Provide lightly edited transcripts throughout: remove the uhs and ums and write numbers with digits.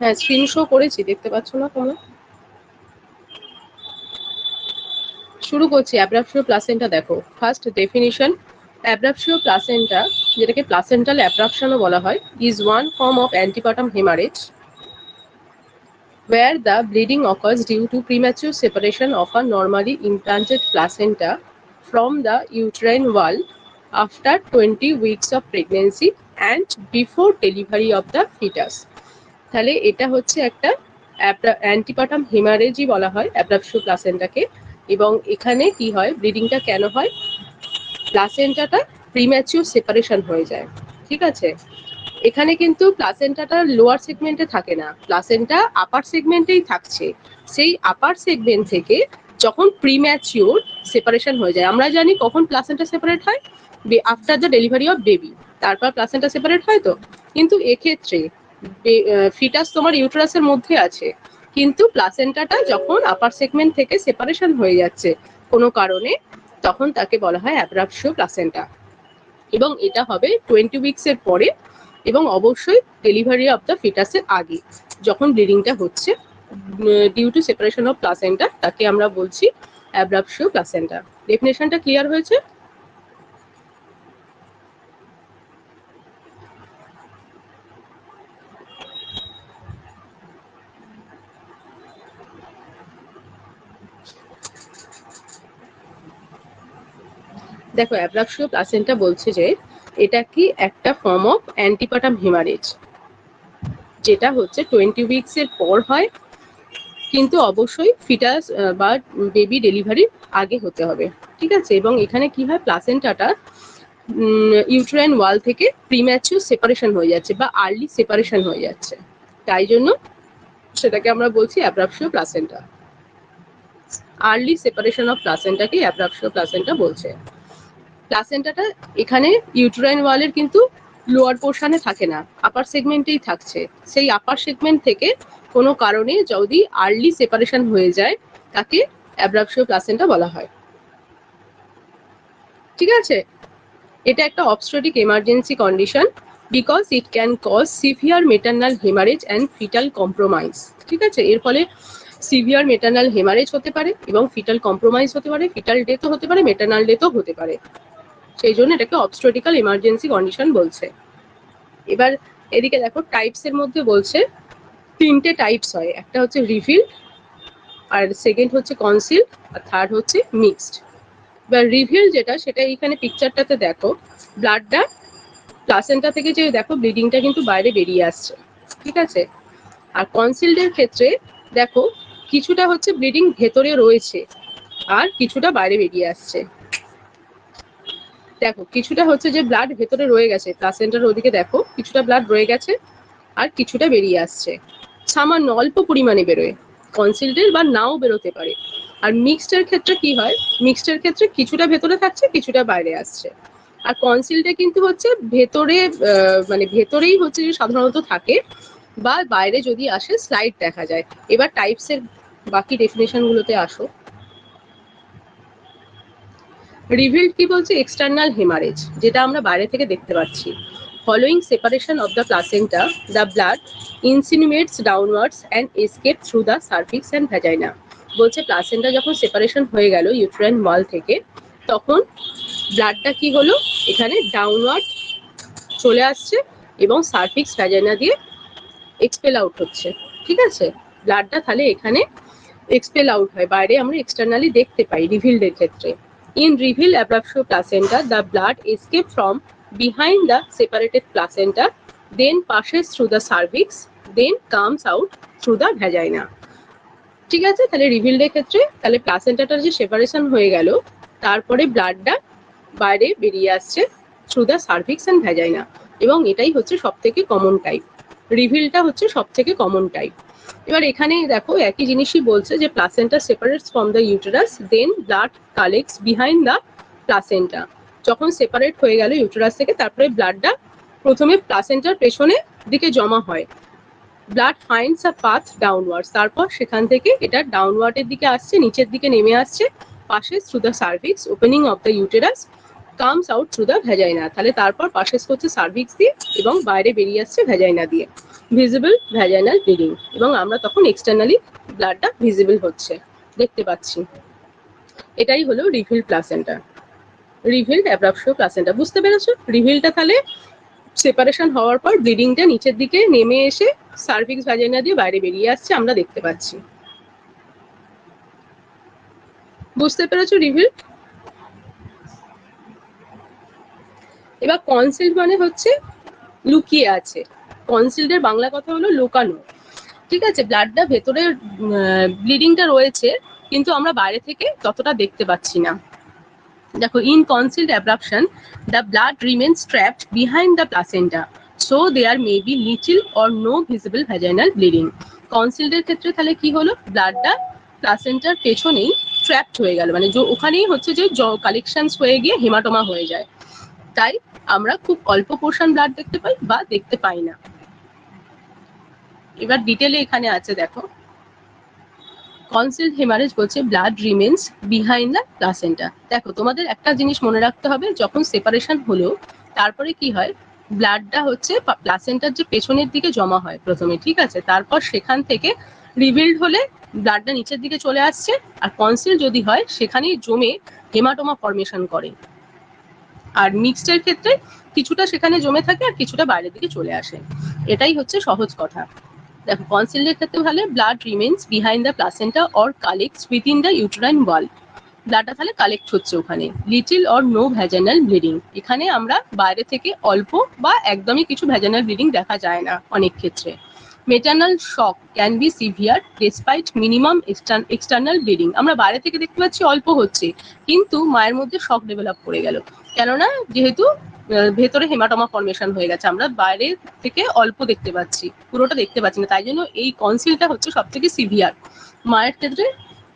হ্যাঁ, screen show করেছি, দেখতে পাচ্ছ না তোমরা? শুরু করছি। অ্যাব্রাপশিও প্লাসেন্টা দেখো। ফার্স্ট ডেফিনিশন, অ্যাব্রাপশিও প্লাসেন্টা, যেটাকে প্লাসেন্টাল অ্যাব্রাপশনও বলা হয়, is one form of antepartum haemorrhage where the bleeding occurs due to premature separation of a normally implanted placenta from the uterine wall after 20 weeks of pregnancy and before delivery of the fetus. তাহলে এটা হচ্ছে একটা অ্যান্টিপার্টাম হেমারেজই বলা হয় অ্যাব্রাপশিও প্লাসেন্টাকে। এবং এখানে কি হয়, ব্লিডিংটা কেন হয়, প্লাসেন্টাটা প্রিম্যাচিউর সেপারেশন হয়ে যায়। ঠিক আছে, এখানে কিন্তু প্লাসেন্টাটা লোয়ার সেগমেন্টে থাকে না, প্লাসেন্টা আপার সেগমেন্টেই থাকছে। সেই আপার সেগমেন্ট থেকে যখন প্রিম্যাচিউর সেপারেশন হয়ে যায়, আমরা জানি কখন প্লাসেন্টা সেপারেট হয়, after the delivery of baby, তারপর প্লাসেন্টা সেপারেট হয়। তো কিন্তু এক্ষেত্রে ফিটাস তোমার ইউটেরাসের মধ্যে আছে, কিন্তু প্লাসেন্টাটা যখন আপার সেগমেন্ট থেকে সেপারেশন হয়ে যাচ্ছে কোনো কারণে, তখন তাকে বলা হয় অ্যাব্রাপশিও প্লাসেন্টা। এবং এটা হবে 20 উইকসের পরে, এবং অবশ্যই ডেলিভারি অফ দ্য ফিটাসের আগে যখন ব্লিডিংটা হচ্ছে due to separation of placenta, তাকে আমরা বলছি অ্যাব্রাপশিও প্লাসেন্টা। ডেফিনেশনটা ক্লিয়ার হয়েছে? দেখো, অ্যাব্রাপশিও প্লাসেন্টা বলছে যে এটা কি একটা ফর্ম অফ অ্যান্টিপার্টাম হেমারেজ, যেটা হচ্ছে 20 উইকসের পর হয়, কিন্তু অবশ্যই ফিটাস বা বেবি ডেলিভারির আগে হতে হবে। ঠিক আছে, এবং এখানে কি হয়, প্লাসেন্টাটা ইউটেরাইন ওয়াল থেকে প্রিম্যাচিউর সেপারেশন হয়ে যাচ্ছে বা আর্লি সেপারেশন হয়ে যাচ্ছে, তাই জন্য সেটাকে আমরা বলছি abruptio placenta. Early separation of প্লাসেন্টাকে অ্যাব্রাপশিও প্লাসেন্টা বলছে। প্লাসেন্টাটা এখানে ইউটেরাইন ওয়ালের কিন্তু লোয়ার পোর্শনে থাকে না, আপার সেগমেন্টেই থাকছে। সেই আপার সেগমেন্ট থেকে কোনো কারণে যদি আর্লি সেপারেশন হয়ে যায়, তাকে অ্যাব্রাপশিও প্লাসেন্টা বলা হয়। ঠিক আছে, এটা একটা obstetric emergency condition because it can cause severe maternal haemorrhage and fetal compromise. ঠিক আছে, এর ফলে সিভিয়ার মেটার্নাল হেমারেজ হতে পারে এবং ফিটাল কম্প্রোমাইজ হতে পারে, ফিটাল ডেথও হতে পারে, মেটার্নাল ডেথও হতে পারে। সেই জন্য এটাকে অবস্ট্রেটিক্যাল এমার্জেন্সি কন্ডিশন বলছে। এবার এদিকে দেখো, টাইপস এর মধ্যে বলছে 3টে টাইপস হয়, একটা হচ্ছে রিভিল, আর সেকেন্ড হচ্ছে কনসিল, আর থার্ড হচ্ছে মিক্সড। এবার রিভিল যেটা, সেটা এইখানে পিকচারটাতে দেখো, ব্লাডটা প্লাসেন্টা থেকে যে দেখো ব্লিডিংটা কিন্তু বাইরে বেরিয়ে আসছে। ঠিক আছে, আর কনসিল্ডের ক্ষেত্রে দেখো কিছুটা হচ্ছে ব্লিডিং ভেতরে রয়েছে আর কিছুটা বাইরে বেরিয়ে আসছে। দেখো কিছুটা হচ্ছে যে ব্লাড ভেতরে রয়ে গেছে, প্লাসেন্টার ওদিকে দেখো কিছুটা ব্লাড রয়ে গেছে আর কিছুটা বেরিয়ে আসছে, সামান্য অল্প পরিমাণে বেরোয়, কনসিল্ডের বা নাও বেরোতে পারে। আর মিক্সডের ক্ষেত্রে কি হয়, মিক্সডের ক্ষেত্রে কিছুটা ভেতরে থাকছে, কিছুটা বাইরে আসছে। আর কনসিলটা কিন্তু হচ্ছে ভেতরে, মানে ভেতরেই হচ্ছে যে সাধারণত থাকে, বা বাইরে যদি আসে স্লাইড দেখা যায়। এবার টাইপসের বাকি ডেফিনেশন গুলোতে আসো। রিভিলড কি বলছে, এক্সটার্নাল হেমারেজ, যেটা আমরা বাইরে থেকে দেখতে পাচ্ছি। Following separation of the placenta, the blood insinuates downwards and escape through the cervix and vagina. বলছে প্লাসেন্টা যখন সেপারেশন হয়ে গেল ইউটেরাইন ওয়াল থেকে, তখন ব্লাডটা কি হলো, এখানে ডাউনওয়ার্ড চলে আসছে এবং সার্ভিক্স ভ্যাজাইনা দিয়ে এক্সপেল আউট হচ্ছে। ঠিক আছে, ব্লাডটা তাহলে এখানে এক্সপেল আউট হয়, বাইরে আমরা এক্সটার্নালি দেখতে পাই রিভিলডের ক্ষেত্রে। In reveal abruptio placenta, the blood escape from behind the separated placenta, then passes through the cervix, then comes out through the vagina. ঠিক আছে, তাহলে রিভিলডের ক্ষেত্রে তাহলে প্লাসেন্টাটার যে সেপারেশন হয়ে গেল, তারপরে ব্লাডটা বাইরে বেরিয়ে আসছে through the cervix and vagina, এবং এটাই হচ্ছে সব থেকে কমন টাইপ। রিভিলটা হচ্ছে সব থেকে কমন টাইপ। এবার এখানে দেখো একই জিনিসই বলছে যে placenta separates from the uterus, then blood collects behind the placenta. যখন সেপারেট হয়ে গেল ইউটেরাস থেকে, তারপরে ব্লাডটা প্রথমে প্লাসেন্টার পেছনে দিকে জমা হয়, ব্লাড ফাইন্ডস আ পাথ ডাউনওয়ার্ডস, তারপর সেখান থেকে এটা ডাউনওয়ার্ডের দিকে আসছে, নিচের দিকে নেমে আসছে, passes through the cervix, opening of the uterus, comes out through the vagina, তাহলে তারপর পাসেস করছে সার্ভিক্স দিয়ে এবং বাইরে বেরিয়ে আসছে ভ্যাজাইনা দিয়ে। ভিজিবল ভ্যাজাইনাল ব্লিডিং, এবং আমরা তখন এক্সটার্নালি ব্লাডটা ভিজিবল হচ্ছে, দেখতে পাচ্ছি। এটাই হলো রিভিল প্লাসেন্টা, রিভিলড অ্যাব্রাপশিও প্লাসেন্টা। বুঝতে পেরেছো? রিভিলটা তাহলে সেপারেশন হওয়ার পর ব্লিডিংটা নিচের দিকে নেমে এসে সার্ভিক্স ভ্যাজাইনা দিয়ে বাইরে বেরিয়ে আসছে, আমরা দেখতে পাচ্ছি। বুঝতে পেরেছো রিভিল? এবার কনসিল্ড মানে হচ্ছে লুকিয়ে আছে। কনসিল্ডের বাংলা কথা হলো লুকানো। ঠিক আছে, ব্লাডটা ভেতরে ব্লিডিংটা রয়েছে, কিন্তু আমরা বাইরে থেকে ততটা দেখতে পাচ্ছি না। দেখো, in concealed abruption the blood remains trapped behind the placenta, so there may be little or no visible vaginal bleeding. কনসিল্ডের ক্ষেত্রে তাহলে কি হলো, ব্লাডটা প্লাসেন্টার পেছনেই ট্র্যাপড হয়ে গেল, মানে যে ওখানেই হচ্ছে যে কালেকশনস হয়ে গিয়ে হেমাটোমা হয়ে যায়। তাই আমরা খুব অল্প পোর্শন ব্লাড দেখতে পাই বা দেখতে পাই না। এবার ডিটেলে এখানে আছে দেখো, কনসিল্ড হেমারেজ বলছে blood remains behind the placenta. দেখো, তোমাদের একটা জিনিস মনে রাখতে হবে, যখন সেপারেশন হলো তারপরে কি হয়, ব্লাডটা হচ্ছে প্লাসেন্টার যে পেছনের দিকে জমা হয় প্রথমে, ঠিক আছে, তারপর সেখান থেকে রিভিল্ড হলে ব্লাডটা নিচের দিকে চলে আসছে, আর কনসিল্ড যদি হয় সেখানেই জমে হেমাটোমা ফর্মেশন করে। আর মিক্সডের ক্ষেত্রে কিছুটা সেখানে জমে থাকে আর কিছুটা বাইরের দিকে চলে আসে। এটাই হচ্ছে সহজ কথা। দেখো, কনসিল্ডের ক্ষেত্রে ভালো, blood remains behind the placenta or collects within the uterine wall. ব্লাডটা তাহলে কালেক্ট হচ্ছে ওখানে। Little or no vaginal bleeding, এখানে আমরা বাইরে থেকে অল্প বা একদমই কিছু ভ্যাজাইনাল ব্লিডিং দেখা যায় না অনেক ক্ষেত্রে। Maternal shock can be severe despite minimum external bleeding. আমরা বাইরে থেকে দেখতে পাচ্ছি অল্প হচ্ছে, কিন্তু মায়ের মধ্যে শক ডেভেলপ করে গেল, কেননা যেহেতু ভেতরে হেমাটোমা ফর্মেশন হয়ে গেছে, আমরা বাইরে থেকে অল্প দেখতে পাচ্ছি, পুরোটা দেখতে পাচ্ছি না। তাই জন্য এই কনসিলটা হচ্ছে সব থেকে সিভিয়ার, মায়ের ক্ষেত্রে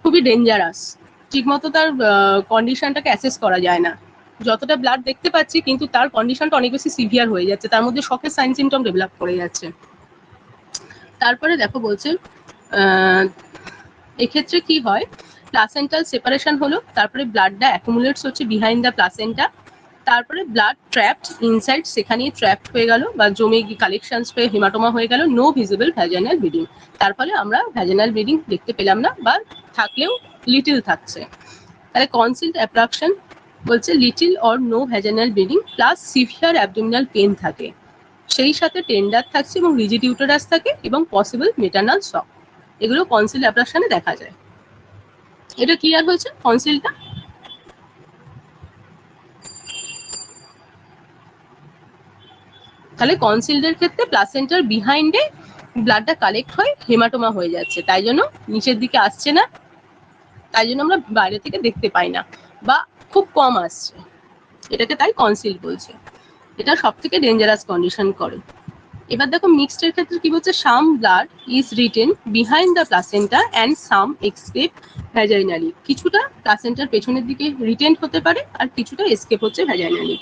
খুবই ডেঞ্জারাস। ঠিকমতো তার কন্ডিশনটাকে অ্যাসেস করা যায় না, যতটা ব্লাড দেখতে পাচ্ছি কিন্তু তার কন্ডিশনটা অনেক বেশি সিভিয়ার হয়ে যাচ্ছে, তার মধ্যে শকের সাইন সিমটম ডেভেলপ করে যাচ্ছে। তারপরে দেখো বলছে এক্ষেত্রে কি হয়, প্লাসেন্টাল সেপারেশন হলো, তারপরে ব্লাডটা অ্যাকুমুলেটস হচ্ছে বিহাইন্ড দ্য প্লাসেন্টা, তারপরে ব্লাড ট্র্যাপড ইনসাইড, সেখানেই ট্র্যাপড হয়ে গেল বা জমে গিয়ে কালেকশনস হয়ে হেমাটোমা হয়ে গেল। নো ভিজিবল ভ্যাজাইনাল ব্লিডিং, তার ফলে আমরা ভ্যাজাইনাল ব্লিডিং দেখতে পেলাম না, বা থাকলেও লিটিল থাকছে। তাহলে কনসিল্ড অ্যাব্রাপশন বলছে little or no vaginal bleeding plus severe abdominal pain থাকে, সেই সাথে টেন্ডার থাকছে এবং রিজিড ইউটেরাস থাকে এবং পসিবল মেটার্নাল শক। এগুলো কনসিল্ড অ্যাব্রাপশনে দেখা যায়। এটা ক্লিয়ার হয়েছে কনসিল্ডটা? তাহলে কনসিল্ডের ক্ষেত্রে প্লাসেন্টার বিহাইন্ডে ব্লাডটা কালেক্ট হয়, হেমাটোমা হয়ে যাচ্ছে, তাই জন্য নিচের দিকে আসছে না, তাই জন্য আমরা বাইরে থেকে দেখতে পাই না বা খুব কম আসছে, এটাকে তাই কনসিল্ড বলছে। এটা সব থেকে ডেঞ্জারাস কন্ডিশন করে। এবার দেখো মিক্সডের ক্ষেত্রে কি বলছে, some blood is retained behind the placenta and some escape vaginally. কিছুটা প্লাসেন্টার পেছনের দিকে রিটেন হতে পারে আর কিছুটা এসকেপ হচ্ছে vaginally.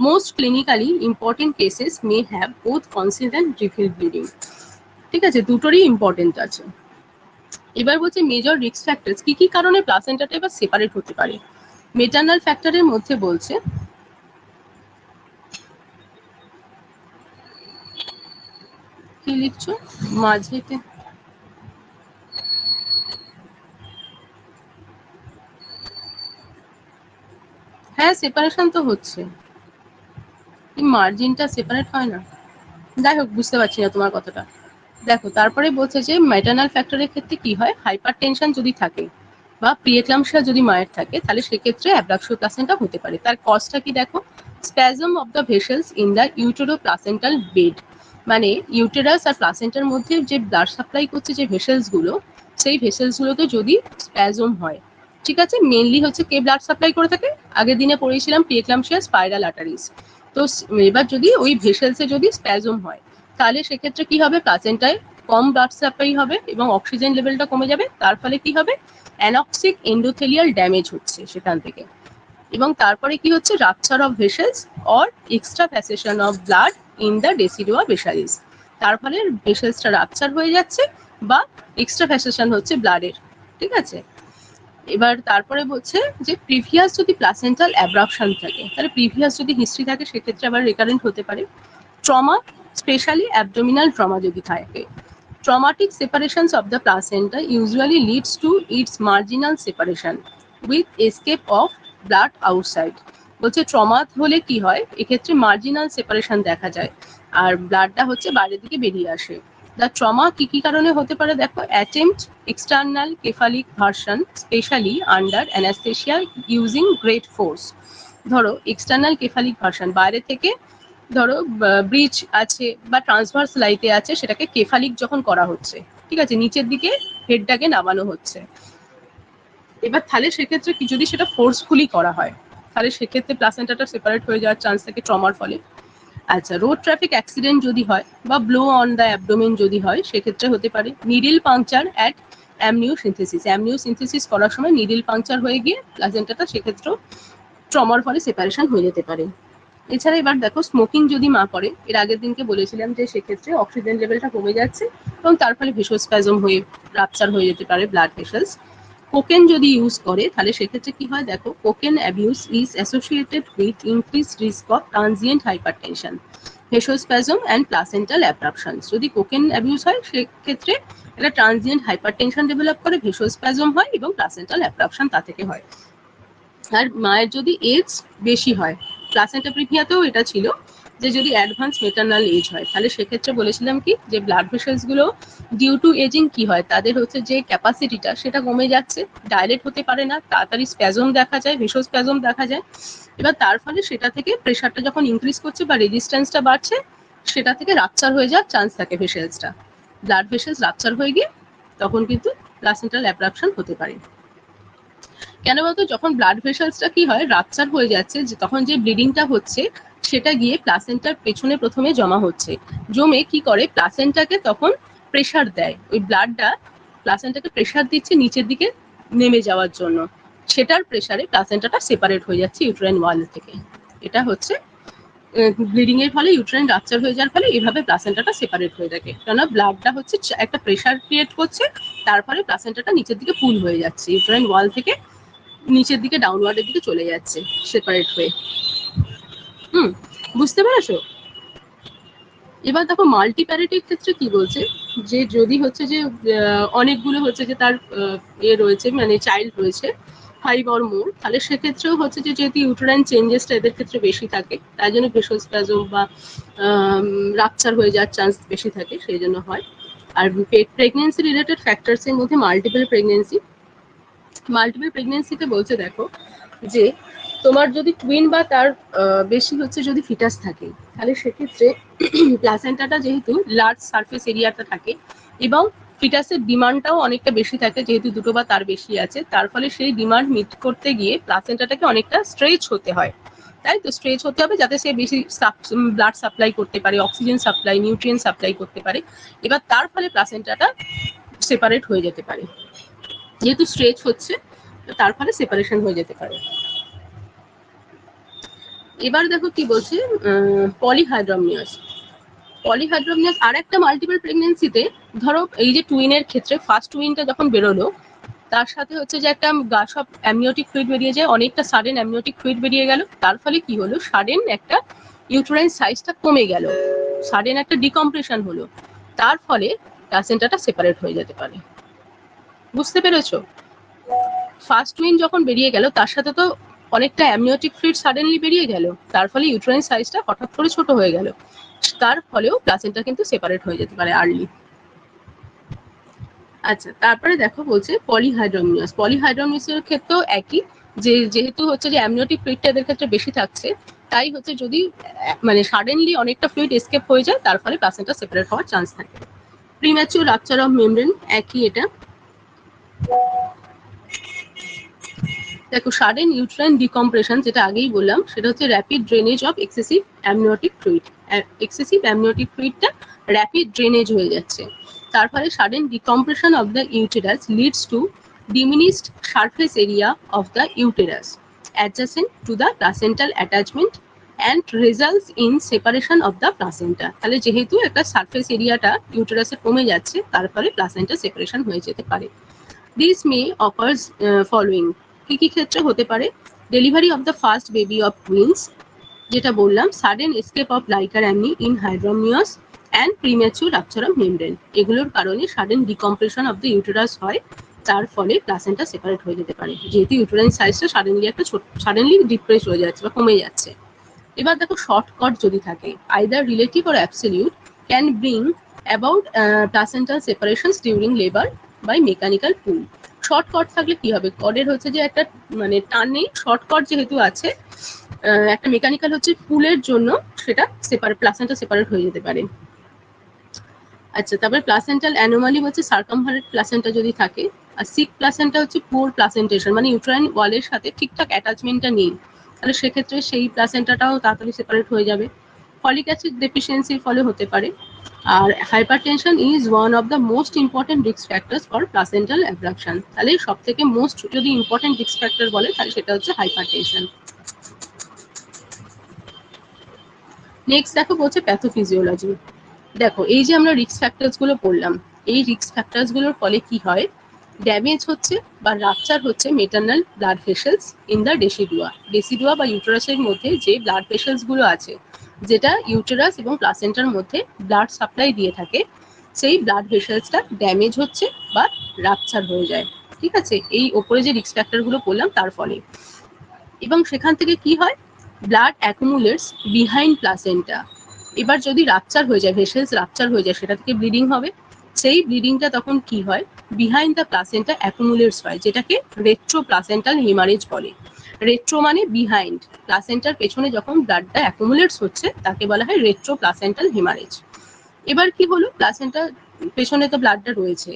Most clinically important cases may have both concealed and রিফিল ব্লিডিং। ঠিক আছে, দুটোরই ইম্পর্টেন্ট আছে। এবার বলছে মেজর রিস্ক ফ্যাক্টরস, কি কি কারণে প্লাসেন্টাটা এবার সেপারেট হতে পারে। মেটার্নাল ফ্যাক্টরের মধ্যে বলছে কি লিখছো মাঝেতে, হ্যাঁ সেপারেশন তো হচ্ছে, মার্জিনটা সেপারেট হয় না। যাই হোক, বুঝতে পারছি না তোমার কথাটা। দেখো, তারপরে বলছে যে ম্যাটার্নাল ফ্যাক্টরের ক্ষেত্রে কি হয়, হাইপার টেনশন যদি থাকে বা প্রিএক্লাম্পসিয়া যদি মায়ের থাকে, তাহলে সেক্ষেত্রে অ্যাবডাকশন প্লাসেন্টা হতে পারে। তার কজটা কি দেখো, spasm of the vessels in the utero placental bed, মানে ইউটেরাস আর প্লাসেন্টার মধ্যে যে ব্লাড সাপ্লাই করছে যে ভেসেলস গুলো, সেই ভেসেলস গুলোতে যদি স্প্যাজম হয়, ঠিক আছে, মেনলি হচ্ছে কে ব্লাড সাপ্লাই করে থাকে, আগের দিনে পড়েছিলাম প্রিএক্লাম্পসিয়া স্পাইরাল আর্টারিস। তো এবার যদি ওই ভেসেলসে যদি স্প্যাজম হয়, তাহলে সেক্ষেত্রে কি হবে, প্লাসেন্টায় কম ব্লাড সাপ্লাই হবে এবং অক্সিজেন লেভেলটা কমে যাবে, তার ফলে কি হবে, অ্যানক্সিক এন্ডোথেলিয়াল ড্যামেজ হচ্ছে সেখান থেকে, এবং তারপরে কি হচ্ছে, rupture of vessels or extravasation of blood in the decidua basalis. তার ফলে ভেসেলসটা রাপচার হয়ে যাচ্ছে বা এক্সট্রা প্যাসেশন হচ্ছে ব্লাডের। ঠিক আছে, এবার তারপরে বলছে যে প্রিভিয়াস যদি প্লাসেন্টাল অ্যাব্রাপশন থাকে, তাহলে প্রিভিয়াস যদি হিস্ট্রি থাকে সেক্ষেত্রে আবার রিকারেন্ট হতে পারে। ট্রমা, স্পেশালি অ্যাবডোমিনাল ট্রমা যদি থাকে। Traumatic separations of the placenta usually leads to its marginal separation with escape of blood outside. বলছে ট্রমা হলে কি হয়, এক্ষেত্রে মার্জিনাল সেপারেশন দেখা যায় আর ব্লাডটা হচ্ছে বাইরের দিকে বেরিয়ে আসে। দ্য ট্রমা কি কি কারণে হতে পারে দেখো, attempt external cephalic version specially under anaesthesia using great force. ধরো এক্সটার্নাল কেফালিক ভার্সন বাইরে থেকে, ধরো ব্রিজ আছে বা ট্রান্সভার্স লাইতে আছে, সেটাকে কেফালিক যখন করা হচ্ছে, ঠিক আছে, নিচের দিকে হেডটাকে নামানো হচ্ছে। এবার তাহলে সেক্ষেত্রে যদি সেটা ফোর্সফুলি করা হয় তাহলে সেক্ষেত্রে প্লাসেন্টাটা সেপারেট হয়ে যাওয়ার চান্স থাকে ট্রমার ফলে। আচ্ছা, রোড ট্রাফিক অ্যাক্সিডেন্ট যদি হয় বা ব্লো অন দ্য অ্যাবডোমেন যদি হয় সেক্ষেত্রে হতে পারে। নিডল পাংচার অ্যাট অ্যামনিওসিনথেসিস, অ্যামনিওসিনথেসিস করার সময় নিডল পাংচার হয়ে গিয়ে প্লাসেন্টাটা সেক্ষেত্রেও ট্রমার ফলে সেপারেশন হয়ে যেতে পারে। এছাড়া এবার দেখো স্মোকিং যদি মা করে, এর আগের দিনকে বলেছিলাম যে সেক্ষেত্রে অক্সিজেন লেভেলটা কমে যাচ্ছে এবং তার ফলে ভেসোস্প্যাজম হয়ে রাপচার হয়ে যেতে পারে ব্লাড ভেসেলস। কোকেন যদি ইউজ করে তাহলে সেক্ষেত্রে কি হয় দেখো, cocaine abuse is associated with increase risk of transient hypertension, vasospasm and placental abruptions. যদি কোকেন অ্যাবিউজ হয় সেক্ষেত্রে এটা ট্রানজিয়েন্ট হাইপারটেনশন ডেভেলপ করে, ভেসোস্প্যাজম হয় এবং প্লাসেন্টাল অ্যাব্রাপশন তা থেকে হয়। আর মায়ের যদি এজ বেশি হয়, প্লাসেন্টা প্রিভিয়াতেও এটা ছিল যে যদি অ্যাডভান্স মেটার্নাল এজ হয় তাহলে সেক্ষেত্রে বলেছিলাম কি যে ব্লাড ভেসেলস গুলো ডিউ টু এজিং কি হয়, তাদের হচ্ছে যে ক্যাপাসিটিটা সেটা কমে যাচ্ছে, ডাইলেট হতে পারে না, তাড়াতাড়ি স্প্যাজম দেখা যায়, ভেসোস্প্যাজম দেখা যায়। এবার তার ফলে সেটা থেকে প্রেশারটা যখন ইনক্রিজ করছে বা রেজিস্ট্যান্সটা বাড়ছে, সেটা থেকে রাপচার হয়ে যাওয়ার চান্স থাকে ভেসেলসটা, ব্লাড ভেসেলস রাপচার হয়ে গিয়ে তখন কিন্তু প্লাসেন্টাল অ্যাব্রাপশন হতে পারে। কেন বলতো, যখন ব্লাড ভেসেলসটা কি হয় রাপচার হয়ে যাচ্ছে, যে তখন যে ব্লিডিংটা হচ্ছে সেটা গিয়ে প্লাসেন্টার পেছনে প্রথমে জমা হচ্ছে, জমে কি করে প্লাসেন্টাকে তখন প্রেশার দেয়, ওই ব্লাডটা প্লাসেন্টাকে প্রেশার দিচ্ছে নিচের দিকে নেমে যাওয়ার জন্য, সেটার প্রেশারে প্লাসেন্টাটা সেপারেট হয়ে যাচ্ছে ইউটেরাইন ওয়াল থেকে। এটা হচ্ছে ব্লিডিং এর ফলে ইউটেরাইন রাপচার হয়ে যাওয়ার ফলে এইভাবে প্লাসেন্টাটা সেপারেট হয়ে থাকে, কেননা ব্লাডটা হচ্ছে একটা প্রেশার ক্রিয়েট করছে, তার ফলে প্লাসেন্টাটা নিচের দিকে পুল হয়ে যাচ্ছে, ইউটেরাইন ওয়াল থেকে নিচের দিকে ডাউনওয়ার্ডের দিকে চলে যাচ্ছে সেপারেট হয়ে। বুঝতে পেরেছো? এবার দেখো মাল্টিপ্যারেটিভ ক্ষেত্রে কি বলছে, যে যদি হচ্ছে যে অনেকগুলো হচ্ছে যে তার রয়েছে, মানে চাইল্ড রয়েছে 5 or more, তাহলে সেক্ষেত্রেও হচ্ছে যে যেহেতু ইউটেরাইন চেঞ্জেসটা এদের ক্ষেত্রে বেশি থাকে, তাই জন্য ভেসোস্প্যাজম বা রাপচার হয়ে যাওয়ার চান্স বেশি থাকে, সেই জন্য হয়। আর প্রেগনেন্সি রিলেটেড ফ্যাক্টরস এর মধ্যে মাল্টিপল প্রেগনেন্সিতে বলছে দেখো যে তোমার যদি টুইন বা তার বেশি হচ্ছে যদি ফিটাস থাকে, তাহলে সেক্ষেত্রে প্লাসেন্টাটা যেহেতু লার্জ সারফেস এরিয়াটা থাকে এবং ফিটাসের ডিমান্ডটাও অনেকটা বেশি থাকে, যেহেতু দুটো বা তার বেশি আছে, তার ফলে সেই ডিমান্ড মিট করতে গিয়ে প্লাসেন্টাটাকে অনেকটা স্ট্রেচ হতে হয়, তাই তো স্ট্রেচ হতে হবে যাতে সে বেশি ব্লাড সাপ্লাই করতে পারে, অক্সিজেন সাপ্লাই, নিউট্রিয়েন্ট সাপ্লাই করতে পারে। এবার তার ফলে প্লাসেন্টাটা সেপারেট হয়ে যেতে পারে, যেহেতু স্ট্রেচ হচ্ছে তার ফলে সেপারেশন হয়ে যেতে পারে। এবার দেখো কি বলছে, পলিহাইড্রামিয়াস আর একটা মাল্টিপল প্রেগনেন্সিতে, ধরো এই যে টুইনের ক্ষেত্রে ফার্স্ট টুইনটা যখন বেরোলো তার সাথে হচ্ছে যে একটা গা সব অ্যামনিওটিক ফ্লুইড বেরিয়ে যায়, অনেকটা সাডেন অ্যামনিওটিক ফ্লুইড বেরিয়ে গেল, তার ফলে কি হলো সাডেন একটা ইউটেরাইন সাইজটা কমে গেল, সাডেন একটা ডিকম্প্রেশন হলো, তার ফলে প্লাসেন্টাটা সেপারেট হয়ে যেতে পারে। বুঝতে পেরেছো? ফার্স্ট টুইন যখন বেরিয়ে গেল তার সাথে তো অনেকটা অ্যামনিওটিক ফ্লুইড সাডেনলি বেরিয়ে গেল, তার ফলে ইউটেরাইন সাইজটা হঠাৎ করে ছোট হয়ে গেল, তার ফলেও প্লাসেন্টা কিন্তু সেপারেট হয়ে যেতে পারে আর্লি। আচ্ছা, তারপরে দেখো বলছে পলিহাইড্রামিয়াসের ক্ষেত্রেও একই, যে যেহেতু হচ্ছে যে অ্যামনিওটিক ফ্লুইডটা এদের ক্ষেত্রে বেশি থাকছে, তাই হচ্ছে যদি মানে সাডেনলি অনেকটা ফ্লুইড এসকেপ হয়ে যায় তার ফলে প্লাসেন্টা সেপারেট হওয়ার চান্স থাকে। প্রিম্যাচিউর রাপচার অফ মেমব্রেন একই এটা। দেখো সাডেন ইউট্রাইন ডিকম্প্রেশন যেটা আগেই বললাম সেটা হচ্ছে rapid drainage of excessive amniotic ফ্লুইডটা র্যাপিড ড্রেনেজ হয়ে যাচ্ছে, তার ফলে sudden decompression of the uterus leads to diminished surface area of the uterus adjacent to the placental attachment and results in separation of the placenta. তাহলে যেহেতু একটা surface এরিয়াটা ইউটেরাসে কমে যাচ্ছে তার ফলে প্লাসেন্টা সেপারেশন হয়ে যেতে পারে। দিস মে অকার্স ফলোইং, কি কি ক্ষেত্রে হতে পারে? Delivery of the first baby of twins, যেটা বললাম, sudden escape of liquor amnii in hydramnios and premature rupture of membrane, এগুলোর কারণে sudden decompression of the uterus হয়, তার ফলে প্লাসেন্টা সেপারেট হয়ে যেতে পারে, যেহেতু ইউটেরাইন সাইজটা সাডেনলি ডিপ্রেস হয়ে যাচ্ছে বা কমে যাচ্ছে। এবার দেখো শর্টকাট যদি থাকে, either relative or absolute, can bring about placental separations during labour by mechanical pull. Shortcut থাকলে কি হবে, কর্ডের হচ্ছে যে একটা মানে টানে শর্টকাট যেহেতু আছে, একটা মেকানিক্যাল হচ্ছে পুলের জন্য সেটা প্লাসেন্টা সেপারেট হয়ে যেতে পারে। আচ্ছা, তারপরে প্লাসেন্টাল অ্যানোমালি হচ্ছে সার্কামফারেন্ট প্লাসেন্টা যদি থাকে, আর সিক প্লাসেন্টা হচ্ছে পুয়ার প্লাসেন্টেশন, মানে ইউট্রাইন ওয়ালের সাথে ঠিকঠাক অ্যাটাচমেন্টটা নেই, তাহলে সেক্ষেত্রে সেই প্লাসেন্টাটাও তাড়াতাড়ি সেপারেট হয়ে যাবে। ফলিক অ্যাসিড ডেফিসিয়েন্সির ফলে হতে পারে। আর hypertension is one of the most important risk factors for placental abruption, তাহলে সব থেকে মোস্ট যদি ইম্পর্টেন্ট রিস্ক ফ্যাক্টর বলে তাহলে সেটা হচ্ছে হাইপারটেনশন। নেক্সট দেখো বলছে প্যাথোফিজিওলজি। দেখো এই যে আমরা রিস্ক ফ্যাক্টরস গুলো পড়লাম, এই রিস্ক ফ্যাক্টরস গুলোর ফলে কি হয়, ড্যামেজ হচ্ছে বা রাপচার হচ্ছে maternal blood vessels in the decidua বা ইউটেরাসের মধ্যে যে ব্লাড ভেসেলস গুলো আছে, যেটা ইউটেরাস এবং প্লাসেন্টার মধ্যে ব্লাড সাপ্লাই দিয়ে থাকে, সেই ব্লাড ভেসেলসটা ড্যামেজ হচ্ছে বা রাপচার হয়ে যায়। ঠিক আছে, এই ওপরে যে রিস্ক ফ্যাক্টর গুলো বললাম তার ফলে। এবং সেখান থেকে কি হয়, ব্লাড অ্যাকুমুলেটস বিহাইন্ড প্লাসেন্টা। এবার যদি রাপচার হয়ে যায়, ভেসেলস রাপচার হয়ে যায়, সেটা থেকে ব্লিডিং হবে, সেই ব্লিডিংটা তখন কি হয়, বিহাইন্ড দ্য প্লাসেন্টা অ্যাকুমুলেটস হয়, যেটাকে রেট্রো প্লাসেন্টাল হেমারেজ বলে। রেট্রো মানে বিহাইন্ড, প্লাসেন্টার পেছনে যখন ব্লাডটা অ্যাকুমুলেটস হচ্ছে তাকে বলা হয় রেট্রো প্লাসেন্টাল হেমারেজ। এবার কি হলো, প্লাসেন্টা পেছনে তো ব্লাডটা রয়েছে,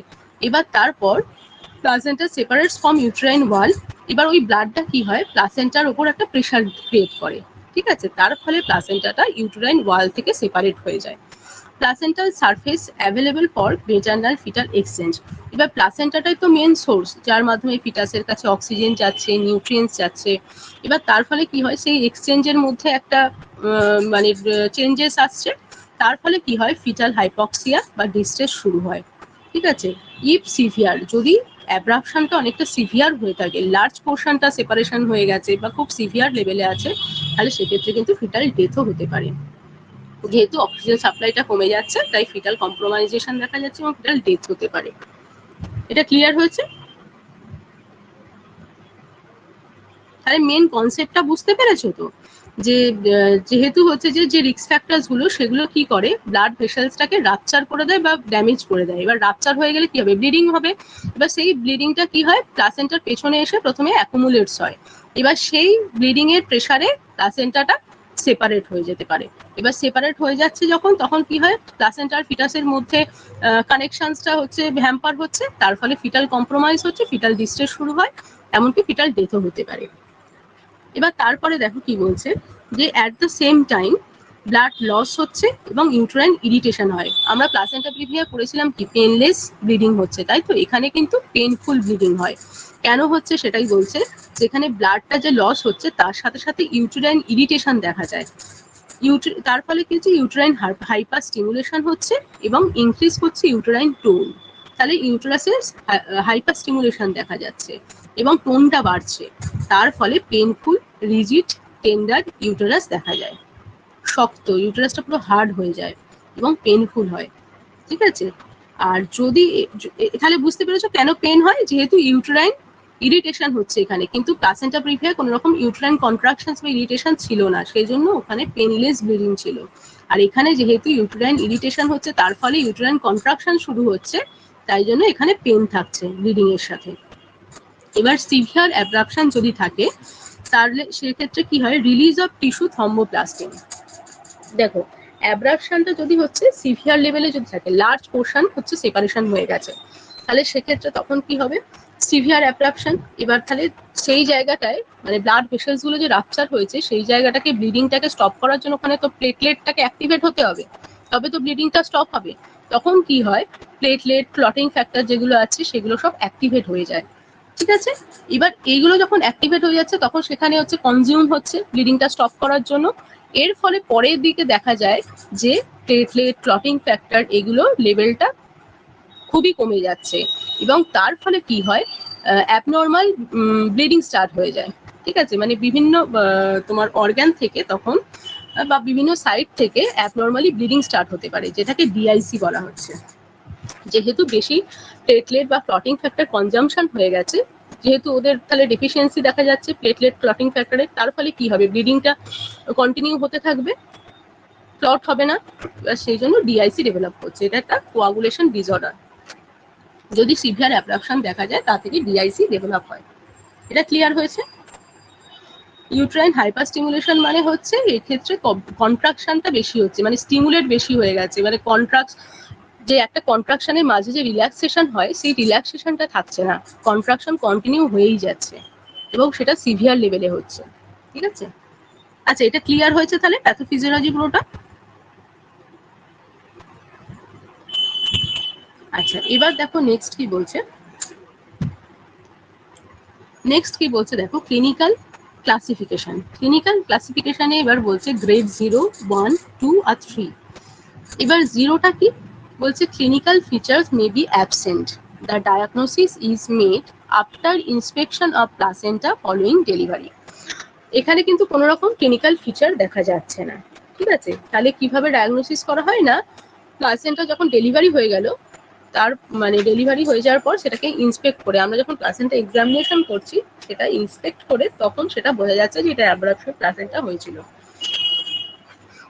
এবার তারপর প্লাসেন্টা সেপারেটস ফ্রম ইউট্রাইন ওয়াল, এবার ওই ব্লাডটা কি হয়, প্লাসেন্টার উপর একটা প্রেশার ক্রিয়েট করে, ঠিক আছে, তার ফলে প্লাসেন্টাটা ইউটেরাইন ওয়াল থেকে সেপারেট হয়ে যায়। Placental surface available for vaginal fetal exchange, এবার প্লাসেন্টাটাই তো মেন সোর্স যার মাধ্যমে ফিটাসের কাছে অক্সিজেন যাচ্ছে, নিউট্রিয়েন্টস যাচ্ছে, এবার তার ফলে কি হয়, সেই এক্সচেঞ্জের মধ্যে একটা মানে চেঞ্জেস আসছে, তার ফলে কি হয়, ফিটাল হাইপক্সিয়া বা ডিস্ট্রেস শুরু হয়। ঠিক আছে, ইফ সিভিয়ার, যদি অ্যাব্রাপশনটা অনেকটা সিভিয়ার হয়ে থাকে, লার্জ পোর্শনটা সেপারেশন হয়ে গেছে বা খুব সিভিয়ার লেভেলে আছে, তাহলে সেক্ষেত্রে কিন্তু ফিটাল ডেথও হতে পারে, যেহেতু অক্সিজেন সাপ্লাইটা কমে যাচ্ছে তাই ফিটাল কম্প্রোমাইজেশন দেখা যাচ্ছে এবং ফিটাল ডেথ হতে পারে। এটা ক্লিয়ার হয়েছে? তাহলে মেন কনসেপ্টটা বুঝতে পেরেছো তো, যে যেহেতু হচ্ছে যে রিস্ক ফ্যাক্টরস গুলো সেগুলো কি করে, ব্লাড ভেসেলসটাকে রাপচার করে দেয় বা ড্যামেজ করে দেয়। এবার রাপচার হয়ে গেলে কি হবে, ব্লিডিং হবে, এবার সেই ব্লিডিংটা কি হয়, প্লাসেন্টার পেছনে এসে প্রথমে অ্যাকুমুলেটস হয়, এবার সেই ব্লিডিং এর প্রেসারে প্লাসেন্টাটা সেপারেট হয়ে যেতে পারে। এবার সেপারেট হয়ে যাচ্ছে যখন, তখন কি হয়, প্লাসেন্টার ফিটাসের মধ্যে কানেকশনসটা হচ্ছে হ্যাম্পার হচ্ছে, তার ফলে ফিটাল কম্প্রোমাইজ হচ্ছে, ফিটাল ডিস্ট্রেস শুরু হয়, এমনকি ফিটাল ডেথও হতে পারে। এবার তারপরে দেখো কি বলছে, যে at the same time blood loss হচ্ছে এবং ইউটেরাইন ইরিটেশন হয়। আমরা প্লাসেন্টা প্রিভিয়া করেছিলাম কি, পেনলেস ব্লিডিং হচ্ছে, তাই তো, এখানে কিন্তু পেনফুল ব্লিডিং হয়। কেন হচ্ছে সেটাই বলছে, যেখানে ব্লাডটা যে লস হচ্ছে তার সাথে সাথে ইউটেরাইন ইরিটেশন দেখা যায়, তার ফলে কি হচ্ছে, ইউটেরাইন হাইপার স্টিমুলেশন হচ্ছে এবং ইনক্রিজ হচ্ছে ইউটেরাইন টোন, তাহলে ইউটেরাসের হাইপার স্টিমুলেশন দেখা যাচ্ছে এবং টোনটা বাড়ছে, তার ফলে পেনফুল, রিজিড, টেন্ডার ইউটেরাস দেখা যায়, শক্ত ইউটেরাসটা পুরো হার্ড হয়ে যায় এবং পেনফুল হয়। ঠিক আছে, আর যদি তাহলে বুঝতে পেরেছো কেন পেন হয়, যেহেতু ইউটেরাইন ইরিটেশন হচ্ছে এখানে, কিন্তু প্লাসেন্টা প্রিভিয়া কোনো রকম ইউটেরাইন কন্ট্রাকশন বা ইরিটেশন ছিল না, সেই জন্য ওখানে পেনলেস ব্লিডিং ছিল। আর এখানে যেহেতু ইউটেরাইন ইরিটেশন হচ্ছে তার ফলে ইউটেরাইন কন্ট্রাকশন শুরু হচ্ছে, তাই জন্য এখানে পেন থাকছে ব্লিডিং এর সাথে। এবার সিভিয়ার অ্যাব্রাপশন যদি থাকে, তাহলে সেক্ষেত্রে কি হয়, রিলিজ অফ টিস্যু থ্রম্বোপ্লাস্টিন। দেখো অ্যাব্রাপশনটা যদি হচ্ছে সিভিয়ার লেভেলে যদি থাকে, লার্জ পোর্শন হচ্ছে সেপারেশন হয়ে গেছে, তাহলে সেক্ষেত্রে তখন কি হবে, সিভিয়ার অ্যাব্রাপশন। এবার তাহলে সেই জায়গাটায় মানে ব্লাড ভেসেলস গুলো যে রাপচার হয়েছে সেই জায়গাটাকে, ব্লিডিংটাকে স্টপ করার জন্য ওখানে তো প্লেটলেটটাকে অ্যাক্টিভেট হতে হবে, তবে তো ব্লিডিংটা স্টপ হবে। তখন কি হয়, প্লেটলেট, ক্লটিং ফ্যাক্টর যেগুলো আছে সেগুলো সব অ্যাক্টিভেট হয়ে যায়। ঠিক আছে, এবার এইগুলো যখন অ্যাক্টিভেট হয়ে যাচ্ছে তখন সেখানে হচ্ছে কনজিউম হচ্ছে ব্লিডিংটা স্টপ করার জন্য, এর ফলে পরের দিকে দেখা যায় যে প্লেটলেট, ক্লটিং ফ্যাক্টর এগুলো লেভেলটা খুবই কমে যাচ্ছে, এবং তার ফলে কি হয়, অ্যাবনর্মাল ব্লিডিং স্টার্ট হয়ে যায়। ঠিক আছে, মানে বিভিন্ন তোমার অর্গান থেকে তখন বা বিভিন্ন সাইড থেকে অ্যাবনর্মালি ব্লিডিং স্টার্ট হতে পারে, যেটাকে ডিআইসি বলা হচ্ছে। যেহেতু বেশি প্লেটলেট বা ক্লটিং ফ্যাক্টর কনজাম্পশন হয়ে গেছে, যেহেতু ওদের তাহলে ডেফিসিয়েন্সি দেখা যাচ্ছে প্লেটলেট ক্লটিং ফ্যাক্টরে, তার ফলে কি হবে, ব্লিডিংটা কন্টিনিউ হতে থাকবে, ক্লট হবে না, সেই জন্য ডিআইসি ডেভেলপ করছে। এটা একটা কোয়াগুলেশন ডিসঅর্ডার। যদি সিভিয়ার অ্যাব্রাকশন দেখা যায় তা থেকে ডিআইসি ডেভেলপ হয়। এটা ক্লিয়ার হয়েছে? ইউট্রাইন হাইপার স্টিমুলেশন মানে হচ্ছে এক্ষেত্রে কন্ট্রাকশনটা বেশি হচ্ছে, মানে স্টিমুলেট বেশি হয়ে গেছে, মানে যে একটা কন্ট্রাকশনের মাঝে যে রিল্যাক্সেশন হয় সেই রিল্যাক্সেশনটা থাকছে না, কন্ট্রাকশন কন্টিনিউ হয়েই যাচ্ছে এবং সেটা সিভিয়ার লেভেলে হচ্ছে। ঠিক আছে, আচ্ছা এটা ক্লিয়ার হয়েছে তাহলে প্যাথোফিজিওলজি পুরোটা? আচ্ছা এবার দেখো নেক্সট কি বলছে। দেখো ক্লিনিক্যাল ক্লাসিফিকেশন। ক্লিনিক্যাল ক্লাসিফিকেশনে এবার বলছে গ্রেড 0, 1, 2 আর 3। এবার জিরোটা কি বলছে, clinical features may be absent, the diagnosis is made after inspection of placenta following delivery. এখানে কিন্তু কোনো রকম ক্লিনিক্যাল ফিচার দেখা যাচ্ছে না। ঠিক আছে, তাহলে কিভাবে ডায়াগনোসিস করা হয় না, প্লাসেন্টা যখন ডেলিভারি হয়ে গেল, তার মানে ডেলিভারি হয়ে যাওয়ার পর সেটাকে ইন্সপেক্ট করে, আমরা যখন প্লাসেন্টা এক্সামিনেশন করছি সেটা ইন্সপেক্ট করে তখন সেটা বোঝা যাচ্ছে যে এটা অ্যাব্রাপশন প্লাসেন্টা হয়েছিল।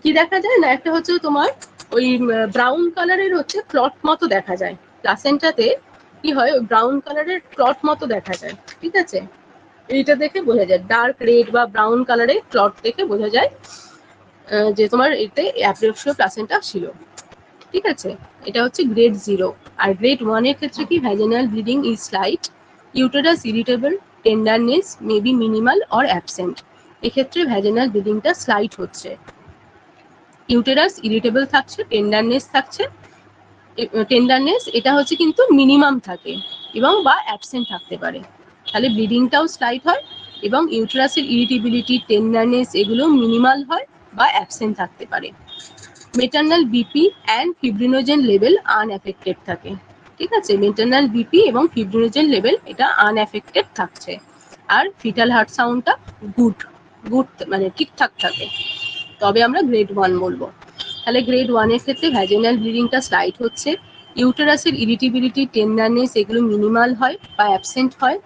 কি দেখা যায় না, একটা হচ্ছে তোমার ওই ব্রাউন কালারের হচ্ছে ক্লট মতো দেখা যায় প্লাসেন্টাতে, কি হয় ওই ব্রাউন কালারের ক্লট মতো দেখা যায়। ঠিক আছে, এইটা দেখে বোঝা যায়, ডার্ক রেড বা ব্রাউন কালারের ক্লট দেখে বোঝা যায় যে তোমার এতে অ্যাব্রাপশন প্লাসেন্টা ছিল। ঠিক আছে, এটা হচ্ছে গ্রেড 0। আর গ্রেড 1 এর ক্ষেত্রে কি, vaginal bleeding is slight, uterus irritable, tenderness may be minimal or absent. এক্ষেত্রে ভ্যাজিনাল ব্লিডিংটা স্লাইট হচ্ছে, ইউটেরাস ইরিটেবল থাকছে, টেন্ডারনেস থাকছে, টেন্ডারনেস এটা হচ্ছে কিন্তু মিনিমাম থাকে এবং বা অ্যাবসেন্ট থাকতে পারে, তাহলে ব্লিডিংটাও স্লাইট হয় এবং ইউটেরাসের ইরিটেবিলিটি, টেন্ডারনেস এগুলো মিনিমাল হয় বা অ্যাবসেন্ট থাকতে পারে। Maternal BP and fibrinogen level unaffected থাকে। ঠিক আছে, মেটার্নাল বিপি এবং ফিব্রিনোজেন লেভেল এটা আনএফেক্টেড থাকছে। আর ফিটাল হার্ট সাউন্ডটা গুড মানে ঠিকঠাক থাকে, তবে আমরা গ্রেড 1 বলবো। তাহলে গ্রেড 1 এর ক্ষেত্রে ভ্যাজিনাল ব্লিডিংটা স্লাইট হচ্ছে, ইউটেরাসের ইরিটেবিলিটি, টেন্ডারনেস এগুলো মিনিমাল হয় বা অ্যাবসেন্ট হয়,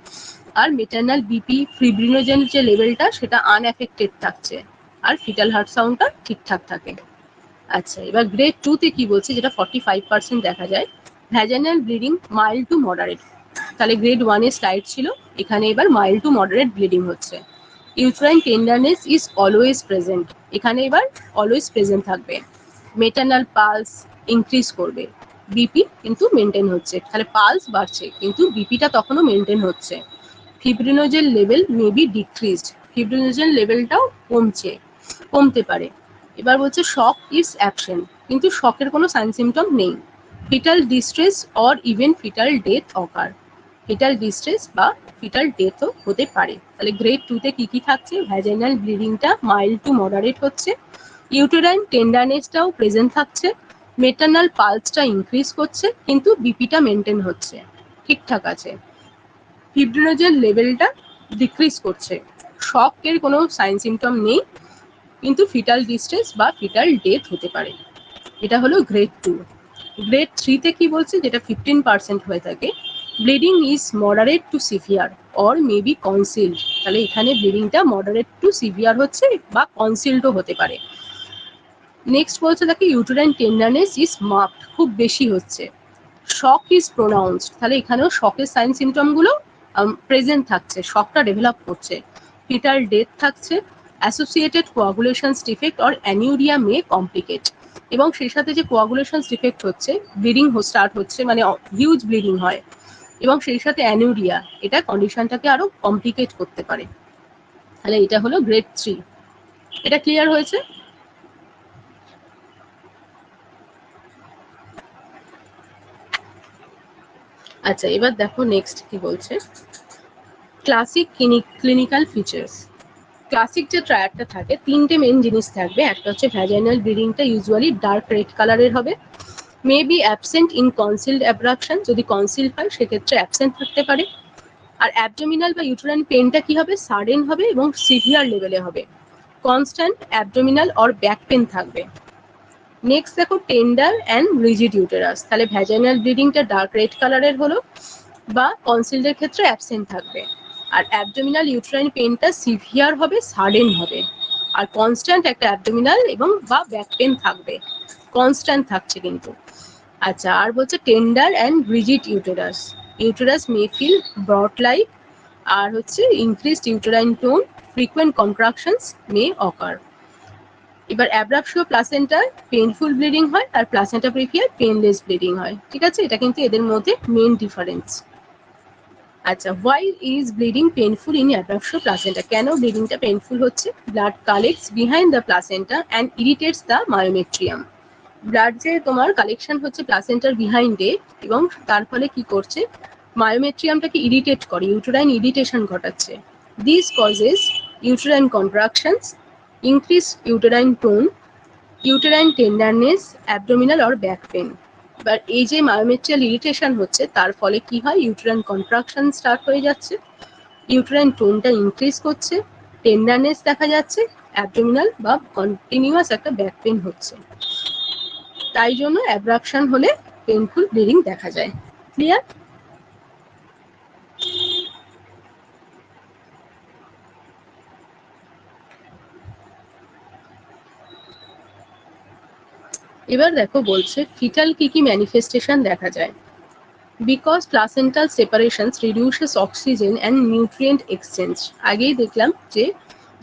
আর মেটার্নাল বিপি ফিব্রিনোজেন যে লেভেলটা সেটা আনএফেক্টেড থাকছে, আর ফিটাল হার্ট সাউন্ডটা ঠিকঠাক থাকে। আচ্ছা এবার গ্রেড 2 তে কি বলছে, যেটা 45% দেখা যায়, vaginal bleeding mild to moderate. তাহলে গ্রেড 1 এ স্লাইড ছিল, এখানে এবার মাইল্ড টু মডারেট ব্লিডিং হচ্ছে। Uterine tenderness is always present, এখানে এবার অলওয়েজ প্রেজেন্ট থাকবে। মেটার্নাল পালস ইনক্রিজ করবে, বিপি কিন্তু মেনটেন হচ্ছে, তাহলে পালস বাড়ছে কিন্তু বিপিটা তখনও মেনটেন হচ্ছে। Fibrinogen level may be decreased, fibrinogen লেভেলটাও কমতে পারে। এবার বলছে শক ইজ অ্যাবসেন্ট, কিন্তু শকের কোনো সাইন সিমটম নেই। Fetal distress or even fetal death ochre, fetal distress বা ফিটাল ডেথও হতে পারে। তাহলে গ্রেড 2 তে কি কি থাকছে, ভ্যাজিনাল ব্লিডিংটা মাইল্ড টু মডারেট হচ্ছে, ইউটেরাইন টেন্ডারনেসটাও প্রেজেন্ট থাকছে, মেটার্নাল পালসটা ইনক্রিজ করছে কিন্তু বিপিটা মেনটেন হচ্ছে, ঠিকঠাক আছে। ফিব্রিনোজেন লেভেলটা ডিক্রিজ করছে, শকের কোনো সাইন সিমটম নেই কিন্তু ফিটাল ডিস্ট্রেস বা ফিটাল ডেথ হতে পারে। এটা হলো গ্রেড 2। গ্রেড 3 তে কি বলছে, যেটা 15% হয়ে থাকে, bleeding is moderate two severe or may be concealed, তাহলে এখানে ব্লিডিংটা মডারেট টু সিভিয়ার হচ্ছে বা কনসিল্ডও হতে পারে। নেক্সট বলছে দেখে ইউটেরাইন টেন্ডারনেস ইজ মার্কড, খুব বেশি হচ্ছে। শক ইজ প্রোনাউন্সড, তাহলে এখানেও শকের সাইন সিমটমগুলো প্রেজেন্ট থাকছে, শকটা ডেভেলপ করছে। ফিটাল ডেথ থাকছে, associated coagulations defect or anuria may complicate, এবং সেই সাথে যে কোয়াগুলেশনস ডিফেক্ট হচ্ছে, ব্লিডিং স্টার্ট হচ্ছে, মানে হিউজ ব্লিডিং হয়, এবং সেই সাথে অ্যানিউরিয়া, এটা কন্ডিশনটাকে আরো কমপ্লিকেট করতে পারে। তাহলে এটা হলো গ্রেড 3। এটা ক্লিয়ার হয়েছে? আচ্ছা এবার দেখো নেক্সট কি বলছে, ক্লাসিক ক্লিনিক্যাল ফিচার্স। ক্লাসিক যে ট্রায়াডটা থাকে, তিনটে মেন জিনিস থাকবে। একটা হচ্ছে ভ্যাজাইনাল ব্লিডিংটা ইউজুয়ালি ডার্ক রেড কালারের হবে, মে বি অ্যাবসেন্ট ইন কনসিলড অ্যাব্রাকশন, যদি কনসিল হয় সেক্ষেত্রে অ্যাবসেন্ট থাকতে পারে। আর অ্যাবডোমিনাল বা ইউটেরাইন পেনটা কি হবে, সাডেন হবে এবং সিভিয়ার লেভেলে হবে। Constant abdominal or back pain থাকবে। নেক্সট দেখো টেন্ডার অ্যান্ড রিজিড ইউটেরাস, তাহলে ভ্যাজাইনাল ব্লিডিংটা ডার্ক রেড কালারের হলো বা কনসিলডের ক্ষেত্রে অ্যাবসেন্ট থাকবে। আর অ্যাবডোমিনাল ইউটেরাইন পেনটা সিভিয়ার হবে, সাডেন হবে। আর কনস্ট্যান্ট একটা অ্যাবডোমিনাল এবং বা ব্যাক পেন থাকবে, কনস্ট্যান্ট থাকছে কিন্তু। আচ্ছা, আর বলছে tender and rigid uterus, uterus may feel board like, আর হচ্ছে increased uterine tone, frequent contractions may occur. এবার অ্যাব্রাপশিও প্লাসেন্টার পেইনফুল ব্লিডিং হয় আর প্লাসেন্টা প্রিভিয়ার পেনলেস ব্লিডিং হয়। ঠিক আছে, এটা কিন্তু এদের মধ্যে মেন ডিফারেন্স। আচ্ছা, why is bleeding painful in abruptio placenta, কেন ব্লিডিংটা পেইনফুল হচ্ছে? Blood collects behind the placenta and irritates the myometrium. Blood যে তোমার কালেকশন হচ্ছে প্লাসেন্টার বিহাইন্ডে, এবং তার ফলে কি করছে, মায়োমেট্রিয়ামটাকে ইরিটেট করে, ইউটেরাইন ইরিটেশন ঘটাচ্ছে। This causes uterine contractions, increase uterine tone, uterine tenderness, abdominal or back pain। এবার এই যে মায়োমেট্রিয়াল ইরিটেশন হচ্ছে তার ফলে কি হয়, ইউটেরাইন কন্ট্রাকশন স্টার্ট হয়ে যাচ্ছে, ইউটেরাইন টোনটা ইনক্রিজ করছে, টেন্ডারনেস দেখা যাচ্ছে, অ্যাবডোমিনাল বা কন্টিনিউয়াস একটা ব্যাক পেন হচ্ছে। তাই জন্য অ্যাব্রাকশন হলে পেইনফুল ব্লিডিং দেখা যায়। ক্লিয়ার? এবার দেখো বলছে ফিটাল কি কি ম্যানিফেস্টেশন দেখা যায়। Because placental সেপারেশনস reduces oxygen and nutrient exchange. আগেই দেখলাম যে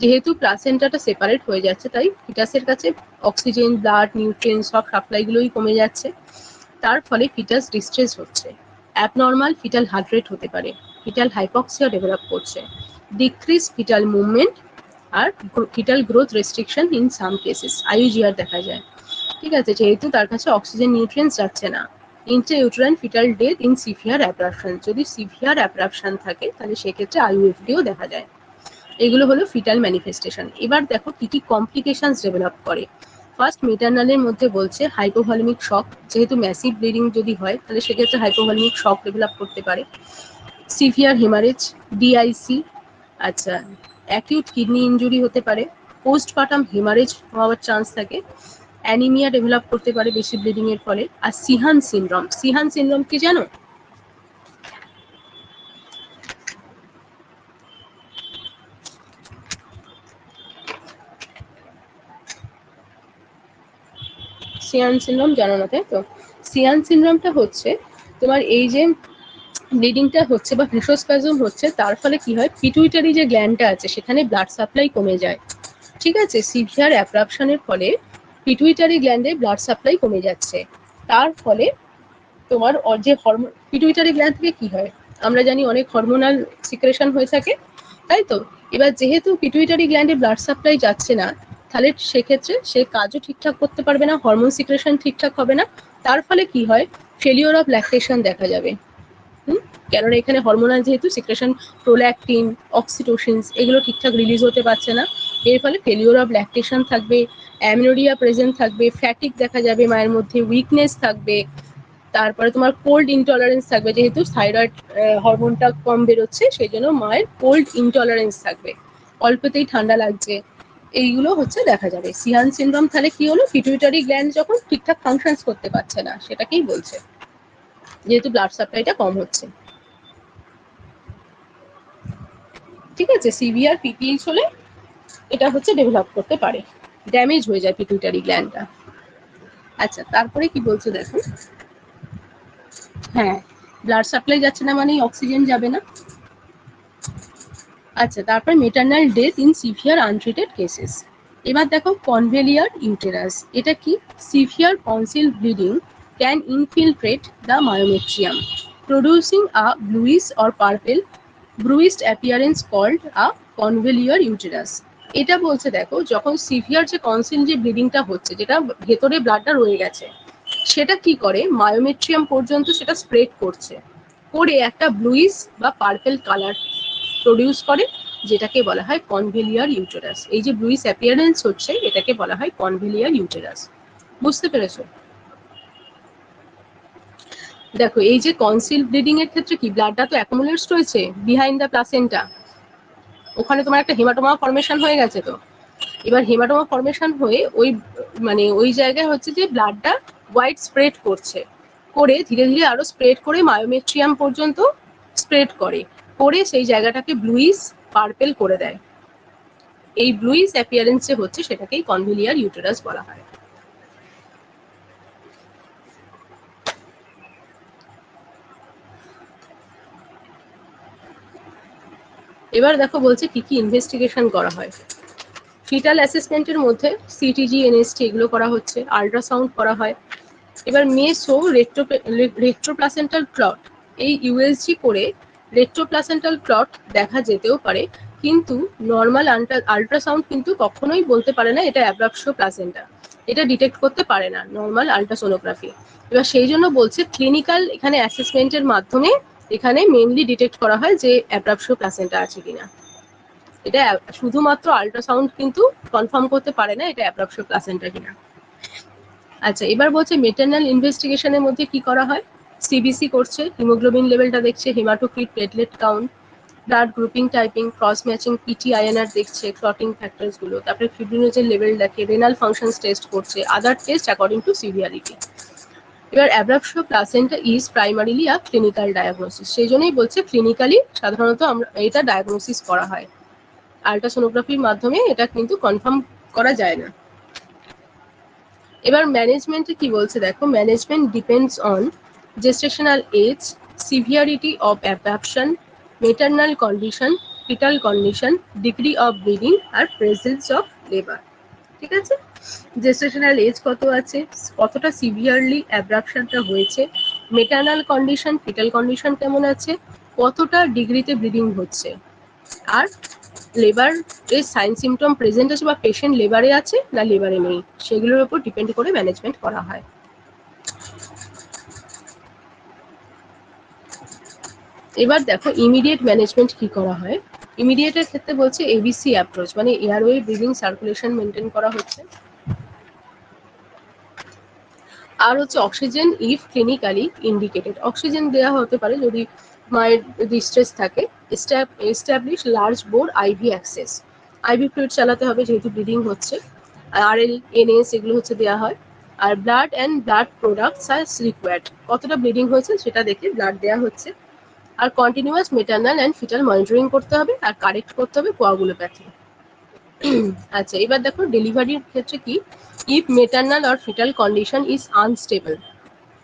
যেহেতু প্লাসেন্টাটা সেপারেট হয়ে যাচ্ছে তাই ফিটাসের কাছে অক্সিজেন, ব্লাড, নিউট্রিয়েন্ট সব সাপ্লাইগুলোই কমে যাচ্ছে, তার ফলে ফিটাস ডিস্ট্রেস হচ্ছে, অ্যাবনর্মাল ফিটাল হার্ট রেট হতে পারে, ফিটাল হাইপক্সিয়া ডেভেলপ করছে, ডিক্রিজ ফিটাল মুভমেন্ট, আর fetal growth restriction in some cases, IUGR দেখা যায়। ঠিক আছে, যেহেতু তার কাছে অক্সিজেন নিউট্রিয়েন্টস যাচ্ছে না। Intrauterine fetal death in severe অ্যাব্রাপশন, যদি সিভিয়ার অ্যাব্রাপশন থাকে তাহলে সেক্ষেত্রে আইইউএফডিও দেখা যায়। এগুলো হলো ফিটাল ম্যানিফেস্টেশন। এবার দেখো কি কি কমপ্লিকেশনস ডেভেলপ করে। ফার্স্ট, মেটারনালের মধ্যে বলছে হাইপোভলিমিক শক, যেহেতু ম্যাসিভ ব্লিডিং যদি হয় তাহলে সেক্ষেত্রে হাইপোভলিমিক শক ডেভেলপ করতে পারে। সিভিয়ার হেমারেজ, ডিআইসি, আচ্ছা, অ্যাকিউট কিডনি ইনজুরি হতে পারে, পোস্টপার্টাম হেমারেজ হওয়ার চান্স থাকে, অ্যানিমিয়া ডেভেলপ করতে পারে বেশি ব্লিডিং এর ফলে। আর সিহান সিনড্রোম, সিহান সিনড্রোম কি জানো? সিয়ান সিনড্রোম জানো না তাই তো? সিয়ান সিনড্রোমটা হচ্ছে তোমার এই যে ব্লিডিংটা হচ্ছে বা ভেসোস্প্যাজম হচ্ছে তার ফলে কি হয়, পিটুইটারি যে গ্ল্যান্ডটা আছে সেখানে ব্লাড সাপ্লাই কমে যায়। ঠিক আছে, সিভিয়ার অ্যাব্রাপশনের ফলে পিটুইটারি গ্ল্যান্ডে ব্লাড সাপ্লাই কমে যাচ্ছে, তার ফলে তোমার যে হরমোন, পিটুইটারি গ্ল্যান্ড থেকে কি হয় আমরা জানি অনেক হরমোনাল সিক্রেশন হয়ে থাকে, তাই তো? এবার যেহেতু পিটুইটারি গ্ল্যান্ডে ব্লাড সাপ্লাই যাচ্ছে না, তাহলে সেক্ষেত্রে সে কাজও ঠিকঠাক করতে পারবে না, হরমোন সিক্রেশন ঠিকঠাক হবে না, তার ফলে কি হয়, ফেলিওর অফ ল্যাকটেশন দেখা যাবে। কেননা এখানে হরমোনাল যেহেতু সিক্রেশন, প্রোল্যাকটিন, অক্সিটোসিনস এগুলো ঠিকঠাক রিলিজ হতে পারছে না, এর ফলে ফেলিওর অফ ল্যাকটেশন থাকবে, অ্যামিনোরিয়া প্রেজেন্ট থাকবে, ফ্যাটিক দেখা যাবে মায়ের মধ্যে, উইকনেস থাকবে, তারপরে তোমার কোল্ড ইনটলারেন্স থাকবে, যেহেতু থাইরয়েড হরমোনটা কম বেরোচ্ছে সেই জন্য মায়ের কোল্ড ইনটলারেন্স থাকবে, অল্পতেই ঠান্ডা লাগছে, এইগুলো হচ্ছে দেখা যাবে। সিয়ান সিনড্রোম তাহলে কি হলো, পিটুইটারি গ্ল্যান্ড যখন ঠিকঠাক ফাংশনস করতে পারছে না সেটাকেই বলছে, যেহেতু ব্লাড সাপ্লাইটা কম হচ্ছে। ঠিক আছে, সিভিয়ার পিপিএইচ হলে এটা হচ্ছে ডেভেলপ করতে পারে, ড্যামেজ হয়ে যায় পিটুইটারি গ্ল্যান্ডটা। আচ্ছা, তারপরে কি বলছে দেখো, হ্যাঁ, ব্লাড সাপ্লাই যাচ্ছে না মানে অক্সিজেন যাবে না। আচ্ছা, তারপর maternal death in severe untreated cases. এবার দেখো কনভেলিয়ার ইউটেরাস, এটা কি, severe concealed bleeding can infiltrate the myometrium producing a bluish or purple bruised appearance called a convolute uterus। এটা বলছে দেখো যখন সিভিয়ার যে কনসিল যে ব্লিডিংটা হচ্ছে, যেটা ভেতরে ব্লাডটা রয়ে গেছে, সেটা কি করে মায়োমেট্রিয়াম পর্যন্ত সেটা স্প্রেড করছে, করে একটা ব্লুইশ বা পার্পেল কালার প্রডিউস করে, যেটাকে বলা হয় কনভেলিয়ার ইউটেরাস। এই যে ব্লুইশ অ্যাপিয়ারেন্স হচ্ছে এটাকে বলা হয় কনভেলিয়ার ইউটেরাস। বুঝতে পেরেছো? দেখো এই যে কনসিল ব্লিডিং এর ক্ষেত্রে কি ব্লাডটা তো অ্যাকুমুলেটস রয়েছে বিহাইন্ড দ্য প্লাসেন্টা, ওখানে তোমার একটা হেমাটোমা ফর্মেশন হয়ে গেছে। তো এবার হেমাটোমা ফর্মেশন হয়ে ওই মানে ওই জায়গায় হচ্ছে যে ব্লাডটা হোয়াইট স্প্রেড করছে, করে ধীরে ধীরে আরো স্প্রেড করে মায়োমেট্রিয়াম পর্যন্ত স্প্রেড করে, করে সেই জায়গাটাকে ব্লুইশ পার্পেল করে দেয়। এই ব্লুইশ অ্যাপিয়ারেন্স যে হচ্ছে সেটাকেই কনভিলিয়ার ইউটেরাস বলা হয়। এবার দেখো বলছে কি কি ইনভেস্টিগেশন করা হয়। ফিটাল অ্যাসেসমেন্টের মধ্যে সিটিজি, এনএসটি এগুলো করা হচ্ছে, আল্ট্রাসাউন্ড করা হয়। এবার মেসো রেট্রোপ্লাসেন্টাল ক্লট, এই ইউএসজি করে রেট্রোপ্লাসেন্টাল ক্লট দেখা যেতেও পারে, কিন্তু নর্মাল আল্ট্রাসাউন্ড কিন্তু কখনোই বলতে পারে না এটা অ্যাব্রাপশো প্লাসেন্টা, এটা ডিটেক্ট করতে পারে না নর্মাল আল্ট্রাসোনোগ্রাফি। এবার সেই জন্য বলছে ক্লিনিক্যাল এখানে অ্যাসেসমেন্টের মাধ্যমে এখানে মেনলি ডিটেক্ট করা হয় যে অ্যাব্রাপশো প্লাসেন্টা আছে কিনা। এটা শুধুমাত্র আল্ট্রাসাউন্ড কিন্তু কনফার্ম করতে পারে না এটা অ্যাব্রাপশো প্লাসেন্টা কিনা। আচ্ছা, এবার বলছে মেটার্নাল ইনভেস্টিগেশনের মধ্যে কি করা হয়। সিবিসি করছে, হিমোগ্লোবিন লেভেলটা দেখছে, haematocrit, platelet count, blood grouping typing, cross matching, PT INR দেখছে, ক্লটিং ফ্যাক্টরস গুলো, তারপরে ফিব্রিনোজেন লেভেল দেখে, রেনাল ফাংশনস টেস্ট করছে, other test according to severity. এবার abruptio placenta is primarily a clinical diagnosis, সেই জন্যই বলছে ক্লিনিক্যালি সাধারণত আমরা এটা ডায়াগনোসিস করা হয়, আল্ট্রাসোনোগ্রাফির মাধ্যমে এটা কিন্তু কনফার্ম করা যায় না। এবার ম্যানেজমেন্টে কি বলছে দেখো, management depends on gestational age, severity of abduction, maternal condition, fetal condition, degree of bleeding আর প্রেজেন্স অফ লেবার। ঠিক আছে, জেস্টেশনাল এজ কত আছে, কতটা সিভিয়ারলি অ্যাবডাকশনটা হয়েছে, মেটার্নাল কন্ডিশন, ফিটাল কন্ডিশন কেমন আছে, কতটা ডিগ্রিতে ব্লিডিং হচ্ছে, আর লেবার এর সাইন সিমটম প্রেজেন্ট আছে বা পেশেন্ট লেবারে আছে না লেবারে নেই, সেগুলোর উপর ডিপেন্ড করে ম্যানেজমেন্ট করা হয়। এবার দেখো ইমিডিয়েট ম্যানেজমেন্ট কি করা হয়। ইমিডিয়েটের ক্ষেত্রে বলছে এবিসি অ্যাপ্রোচ, মানে এয়ারওয়ে ব্রিদিং সার্কুলেশন মেনটেন করা হচ্ছে। আর হচ্ছে oxygen if clinically indicated, oxygen দেওয়া হতে পারে যদি মায়ের ডিস্ট্রেস থাকে। Establish large bore IV access, IV fluid চালাতে হবে যেহেতু ব্লিডিং হচ্ছে। আরএল, এনএস এগুলো হচ্ছে দেওয়া হয়। আর blood and blood products are required, কতটা ব্লিডিং হয়েছে সেটা দেখে ব্লাড দেওয়া হচ্ছে। আর continuous maternal and fetal monitoring করতে হবে আর কারেক্ট করতে হবে কোয়াগুলোপ্যাথি। আচ্ছা, এবার দেখো ডেলিভারির ক্ষেত্রে কি, ইফ মেটার্নাল আর ফিটাল কন্ডিশন ইজ আনস্টেবল,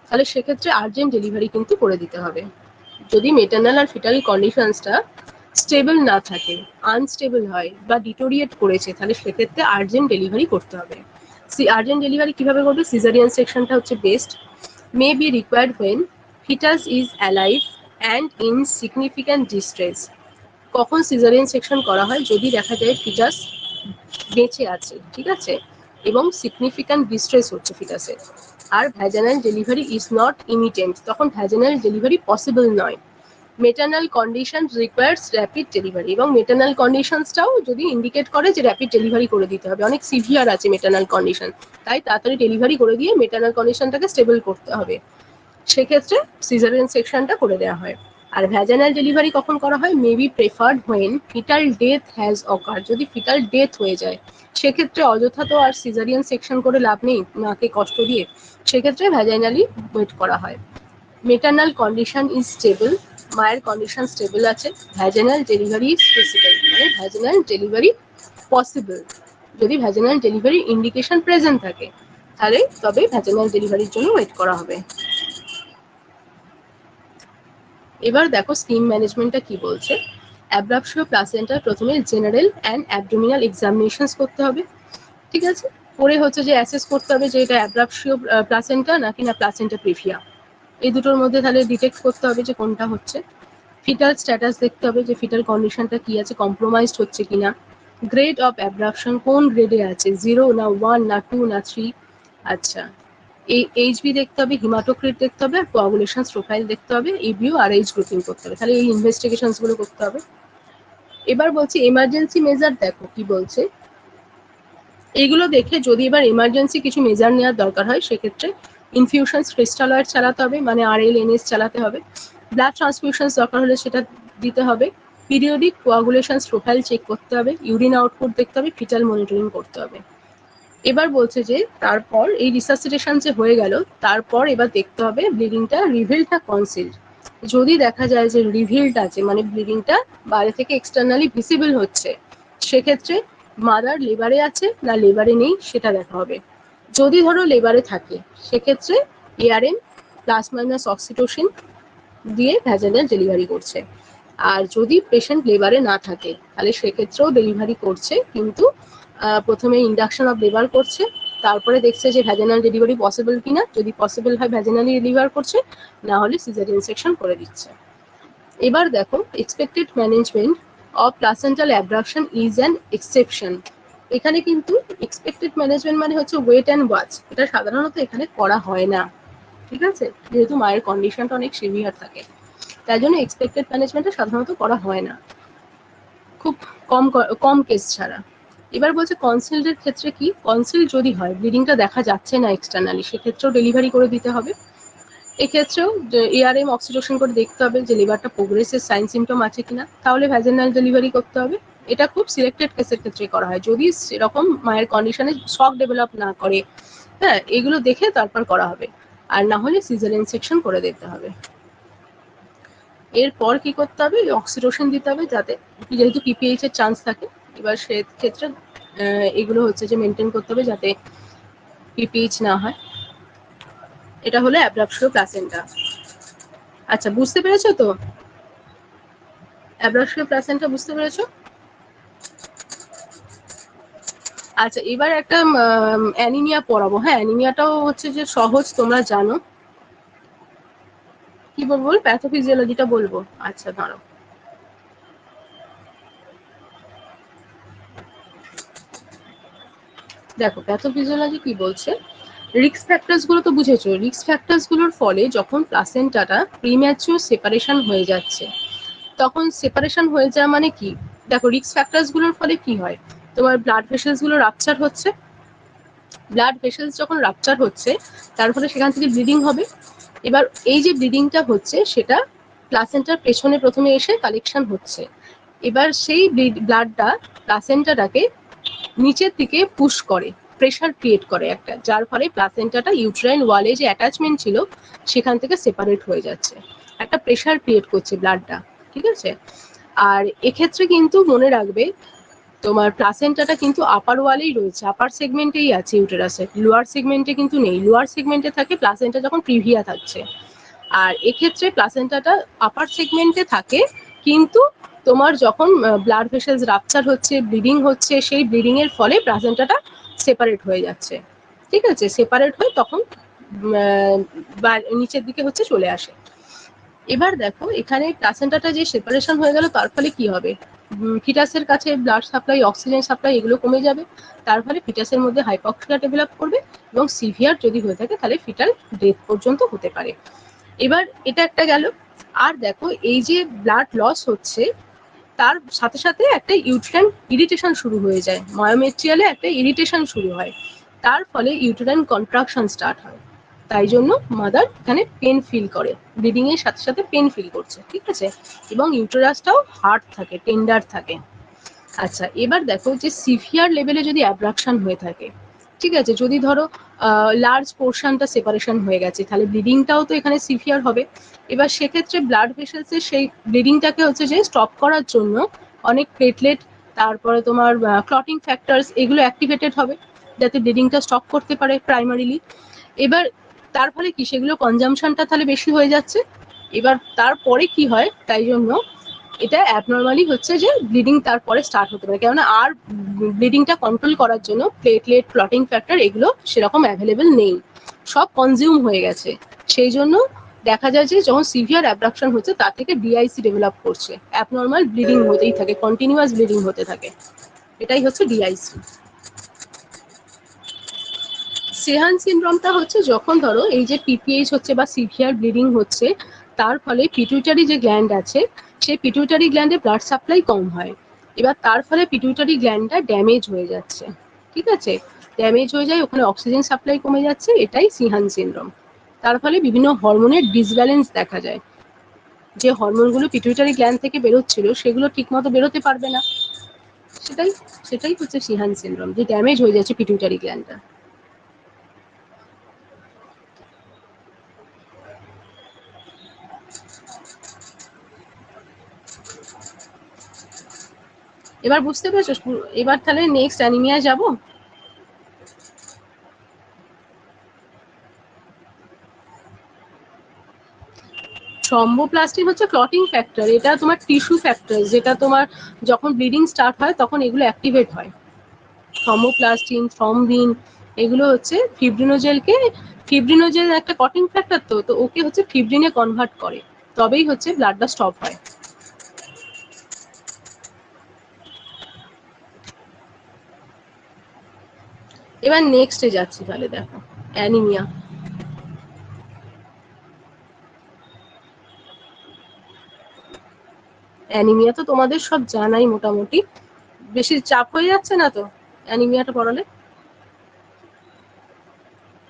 তাহলে সেক্ষেত্রে আর্জেন্ট ডেলিভারি কিন্তু করে দিতে হবে। যদি মেটার্নাল আর ফিটাল কন্ডিশনসটা স্টেবল না থাকে, আনস্টেবল হয় বা ডিটোরিয়েট করেছে, তাহলে সেক্ষেত্রে আর্জেন্ট ডেলিভারি করতে হবে। আর্জেন্ট ডেলিভারি কিভাবে করবে, সিজারিয়ান সেকশনটা হচ্ছে best. May be required when fetus is alive and in significant distress, কখন সিজারিয়ান সেকশন করা হয়, যদি দেখা যায় ফিটাস বেঁচে আছে, ঠিক আছে, এবং সিগনিফিক্যান্ট ডিস্ট্রেস হচ্ছে ফিটাসের। আর vaginal delivery is not immediate, তখন ভ্যাজানাল ডেলিভারি পসিবল নয়। Maternal condition requires rapid delivery, এবং মেটার্নাল কন্ডিশনসটাও যদি ইন্ডিকেট করে যে র্যাপিড ডেলিভারি করে দিতে হবে, অনেক সিভিয়ার আছে মেটার্নাল কন্ডিশন, তাই তাড়াতাড়ি ডেলিভারি করে দিয়ে মেটার্নাল কন্ডিশনটাকে স্টেবল করতে হবে, সেক্ষেত্রে সিজারিয়ান সেকশনটা করে দেওয়া হয়। আর ভ্যাজানাল ডেলিভারি কখন করা হয়, maybe preferred when fetal death has occur, যদি ফিটাল ডেথ হয়ে যায় সেক্ষেত্রে অযথা তো আর সিজারিয়ান সেকশন করে লাভ নেই মাকে কষ্ট দিয়ে, সেক্ষেত্রে ভ্যাজাইনালি ওয়েট করা হয়। মেটার্নাল কন্ডিশন ইজ স্টেবল, মায়ের কন্ডিশন স্টেবল আছে, ভ্যাজানাল ডেলিভারি ইজ পসিবল, মানে ভ্যাজানাল ডেলিভারি পসিবল, যদি ভ্যাজানাল ডেলিভারি ইন্ডিকেশন প্রেজেন্ট থাকে তাহলে তবে ভ্যাজানাল ডেলিভারির জন্য ওয়েট করা হবে। এবার দেখো স্কিম ম্যানেজমেন্টটা কি বলছে। অ্যাব্রাপশিও প্লাসেন্টার প্রথমে জেনারেল অ্যান্ড অ্যাবডোমিনাল এক্সামিনেশনস করতে হবে, ঠিক আছে, করে হচ্ছে যে অ্যাসেস করতে হবে যে এটা অ্যাব্রাপশিও প্লাসেন্টা নাকি না প্লাসেন্টা প্রিভিয়া, এই দুটোর মধ্যে তাহলে ডিটেক্ট করতে হবে যে কোনটা হচ্ছে। ফিটাল স্ট্যাটাস দেখতে হবে যে ফিটাল কন্ডিশনটা কি আছে, কম্প্রোমাইজড হচ্ছে কিনা। গ্রেড অফ অ্যাব্রাপশন কোন গ্রেডে আছে, 0 না 1 না 2 না 3। আচ্ছা, এই এইচবি দেখতে হবে, হিমাটোক্রিট দেখতে হবে, আর কোয়াগুলেশন প্রোফাইল দেখতে হবে, ইবিউ আর এইচ গ্রুপিং করতে হবে, তাহলে এই ইনভেস্টিগেশনস গুলো করতে হবে। এবার বলছি এমার্জেন্সি মেজার, দেখো কি বলছে, এগুলো দেখে যদি এবার এমার্জেন্সি কিছু মেজার নেওয়ার দরকার হয় সেক্ষেত্রে ইনফিউশনস ক্রিস্টালয়েড চালাতে হবে, মানে RLNS চালাতে হবে। ব্লাড ট্রান্সফিউশনস দরকার হলে সেটা দিতে হবে। পিরিয়ডিক কোয়াগুলেশনস প্রোফাইল চেক করতে হবে, ইউরিন আউটপুট দেখতে হবে, ফিটাল মনিটরিং করতে হবে। এবার বলছে যে তারপর এই রিসাসিটেশন যে হয়ে গেল, তারপর এবার দেখতে হবে ব্লিডিংটা রিভিলড না কনসিলড। যদি দেখা যায় যে রিভিলড আছে, মানে ব্লিডিংটা বাইরে থেকে এক্সটার্নালি ভিজিবল হচ্ছে, সেক্ষেত্রে মাদার লেবারে আছে না লেবারে নেই সেটা দেখা হবে। যদি ধরো লেবারে থাকে, সেক্ষেত্রে ARM প্লাস মাইনাস অক্সিটোসিন দিয়ে ভ্যাজাইনাল ডেলিভারি করছে। আর যদি পেশেন্ট লেবারে না থাকে, তাহলে সেক্ষেত্রেও ডেলিভারি করছে, কিন্তু প্রথমে ইন্ডাকশন অফ লেবার করছে, তারপরে দেখছে যে ভ্যাজাইনাল ডেলিভারি পসিবল কিনা। যদি পসিবল হয় ভ্যাজাইনালি ডেলিভার করছে, না হলে সিজারিয়ান সেকশন করে দিচ্ছে। এবার দেখো, expected management of placental abduction is an exception. এখানে কিন্তু এক্সপেক্টেড ম্যানেজমেন্ট মানে হচ্ছে ওয়েট অ্যান্ড ওয়াচ, এটা সাধারণত এখানে করা হয় না, ঠিক আছে, যেহেতু মায়ের কন্ডিশনটা অনেক সিভিয়ার থাকে, তাই জন্য এক্সপেক্টেড ম্যানেজমেন্টটা সাধারণত করা হয় না, খুব কম কেস ছাড়া। এবার বলছে কনসিল্ডের ক্ষেত্রে কি, কনসিল্ড যদি হয়, ব্লিডিংটা দেখা যাচ্ছে না এক্সটার্নালি, সেক্ষেত্রেও ডেলিভারি করে দিতে হবে। এক্ষেত্রেও ARM অক্সিটোসিন করে দেখতে হবে যে লিভারটা প্রোগ্রেসের সাইন সিমটম আছে কিনা, তাহলে ভ্যাজাইনাল ডেলিভারি করতে হবে। এটা খুব সিলেক্টেড কেসের ক্ষেত্রে করা হয়, যদি সেরকম মায়ের কন্ডিশনে শক ডেভেলপ না করে, হ্যাঁ, এগুলো দেখে তারপর করা হবে, আর না হলে সিজারিয়ান সেকশন করে দিতে হবে। এরপর কি করতে হবে, অক্সিটোসিন দিতে হবে, যাতে যেহেতু PPH এর চান্স থাকে, এবার সেক্ষেত্রে এগুলো হচ্ছে যে মেনটেন করতে হবে যাতে PPH না হয়। এটা হলো অ্যাবডাকশন প্লাসেন্টা। আচ্ছা, বুঝতে পেরেছো তো? অ্যাবডাকশন প্লাসেন্টা বুঝতে পেরেছো? আচ্ছা, এবার একটা অ্যানিমিয়া পড়াবো। হ্যাঁ, অ্যানিমিয়াটাও হচ্ছে যে সহজ, তোমরা জানো। কি বলবো, প্যাথোফিজিওলজিটা বলবো? আচ্ছা দাঁড়াও, দেখো প্যাথোফিজিওলজি কি বলছে। রিস্ক ফ্যাক্টরস গুলো তো বুঝেছো, রিস্ক ফ্যাক্টরস গুলোর ফলে যখন প্লাসেন্টাটা প্রিম্যাচিউর সেপারেশন হয়ে যাচ্ছে, তখন সেপারেশন হয়ে যাওয়া মানে কি, দেখো রিস্ক ফ্যাক্টরস গুলোর ফলে কি হয়, তোমার ব্লাড ভেসেলস গুলো রাপচার হচ্ছে, ব্লাড ভেসেলস যখন রাপচার হচ্ছে, তার ফলে সেখান থেকে ব্লিডিং হবে। এবার এই যে ব্লিডিংটা হচ্ছে, সেটা প্লাসেন্টার পেছনে প্রথমে এসে কালেকশন হচ্ছে। এবার সেই ব্লাডটা প্লাসেন্টাটাকে নিচের দিকে পুশ করে, প্রেশার ক্রিয়েট করে একটা, যার ফলে প্লাসেন্টাটা ইউট্রাইন ওয়ালে যে অ্যাটাচমেন্ট ছিল সেখান থেকে সেপারেট হয়ে যাচ্ছে, একটা প্রেশার ক্রিয়েট করছে ব্লাডটা, ঠিক আছে। আর এক্ষেত্রে কিন্তু মনে রাখবে, তোমার প্লাসেন্টাটা কিন্তু আপার ওয়ালেই রয়েছে, আপার সেগমেন্টেই আছে ইউটেরাসের, লোয়ার সেগমেন্টে কিন্তু নেই। লোয়ার সেগমেন্টে থাকে প্লাসেন্টা যখন প্রিভিয়া থাকছে, আর এক্ষেত্রে প্লাসেন্টাটা আপার সেগমেন্টে থাকে, কিন্তু তোমার যখন ব্লাড ভেসেলস রাপচার হচ্ছে, ব্লিডিং হচ্ছে, সেই ব্লিডিং এর ফলে প্লাসেন্টাটা সেপারেট হয়ে যাচ্ছে, ঠিক আছে। সেপারেট হয়ে তখন নিচের দিকে হচ্ছে চলে আসে। এবার দেখো, এখানে প্লাসেন্টাটা যে সেপারেশন হয়ে গেল, তার ফলে কি হবে, ফিটাসের কাছে ব্লাড সাপ্লাই, অক্সিজেন সাপ্লাই এগুলো কমে যাবে, তার ফলে ফিটাসের মধ্যে হাইপক্সিয়া ডেভেলপ করবে, এবং সিভিয়ার যদি হয়ে থাকে তাহলে ফিটাল ডেথ পর্যন্ত হতে পারে। এবার এটা একটা গেল। আর দেখো, এই যে ব্লাড লস হচ্ছে, তার সাথে সাথে একটা ইউটেরাইন ইরিটেশন শুরু হয়ে যায়, মায়োমেট্রিয়ালে একটা ইরিটেশন শুরু হয়, তার ফলে ইউটেরাইন কন্ট্রাকশন স্টার্ট হয়। তাই জন্য মাদার এখানে পেন ফিল করে, ব্লিডিং এর সাথে সাথে পেন ফিল করছে, ঠিক আছে, এবং ইউটেরাসটাও হার্ড থাকে, টেন্ডার থাকে। আচ্ছা, এবার দেখো যে সিভিয়ার লেভেলে যদি অ্যাব্রাকশন হয়ে থাকে, ঠিক আছে, যদি ধরো লার্জ পোর্শনটা সেপারেশন হয়ে গেছে, তাহলে ব্লিডিংটাও তো এখানে সিভিয়ার হবে। এবার সেক্ষেত্রে ব্লাড ভেসেলসের সেই ব্লিডিংটাকে হচ্ছে যে স্টপ করার জন্য অনেক প্লেটলেট, তারপরে তোমার ক্লটিং ফ্যাক্টরস, এগুলো অ্যাক্টিভেটেড হবে, যাতে ব্লিডিংটা স্টপ করতে পারে প্রাইমারিলি। এবার তার ফলে কি, সেগুলো কনজামশনটা তাহলে বেশি হয়ে যাচ্ছে। এবার তারপরে কি হয়, তাই জন্য এটা অ্যাবনর্মালি হচ্ছে যে ব্লিডিং তারপরে স্টার্ট হতে পারে, কেননা আর ব্লিডিংটা কন্ট্রোল করার জন্য প্লেটলেট, ক্লটিং ফ্যাক্টর এগুলো সেরকম অ্যাভেলেবেল নেই, সব কনজিউম হয়ে গেছে। সেই জন্য দেখা যায় যে যখন সিভিয়ার অ্যাবডাকশন হচ্ছে, তার থেকে ডিআইসি ডেভেলপ করছে, অ্যাবনর্মাল ব্লিডিং হতেই থাকে, কন্টিনিউয়াস ব্লিডিং হতে থাকে, এটাই হচ্ছে ডিআইসি। সেহান সিনড্রোমটা হচ্ছে যখন ধরো এই যে PPH হচ্ছে বা সিভিয়ার ব্লিডিং হচ্ছে, তার ফলে পিটুইটারি যে গ্ল্যান্ড আছে, সেই পিটুইটারি গ্ল্যান্ডে ব্লাড সাপ্লাই কম হয়, এবার তার ফলে পিটুইটারি গ্ল্যান্ডটা ড্যামেজ হয়ে যাচ্ছে, ঠিক আছে। ড্যামেজ হয়ে যায়, ওখানে অক্সিজেন সাপ্লাই কমে যাচ্ছে, এটাই সিহান সিনড্রোম। তার ফলে বিভিন্ন হরমোনের ডিসব্যালেন্স দেখা যায়, যে হরমোনগুলো পিটুইটারি গ্ল্যান্ড থেকে বেরোচ্ছিল সেগুলো ঠিকমতো বেরোতে পারবে না, সেটাই সেটাই হচ্ছে সিহান সিনড্রোম, যে ড্যামেজ হয়ে যাচ্ছে পিটুইটারি গ্ল্যান্ডটা। এবার বুঝতে পারছো? এবার তাহলে নেক্সট অ্যানিমিয়া যাব। থ্রম্বোপ্লাস্টিন হচ্ছে ক্লটিং ফ্যাক্টর, এটা তোমার টিস্যু ফ্যাক্টর, যেটা তোমার যখন ব্লিডিং স্টার্ট হয় তখন এগুলো অ্যাক্টিভেট হয়। থ্রম্বোপ্লাস্টিন, থ্রম্বিন, এগুলো হচ্ছে ফিব্রিনোজেল একটা কটিং ফ্যাক্টর, তো ওকে হচ্ছে ফিব্রিনে কনভার্ট করে, তবেই হচ্ছে ব্লাডটা স্টপ হয়। এবার নেক্সটে যাচ্ছি, তাহলে দেখো অ্যানিমিয়া। অ্যানিমিয়া তো তোমাদের সব জানাই মোটামুটি, বেশি চাপ হয়ে যাচ্ছে না তো অ্যানিমিয়াটা পড়ালে?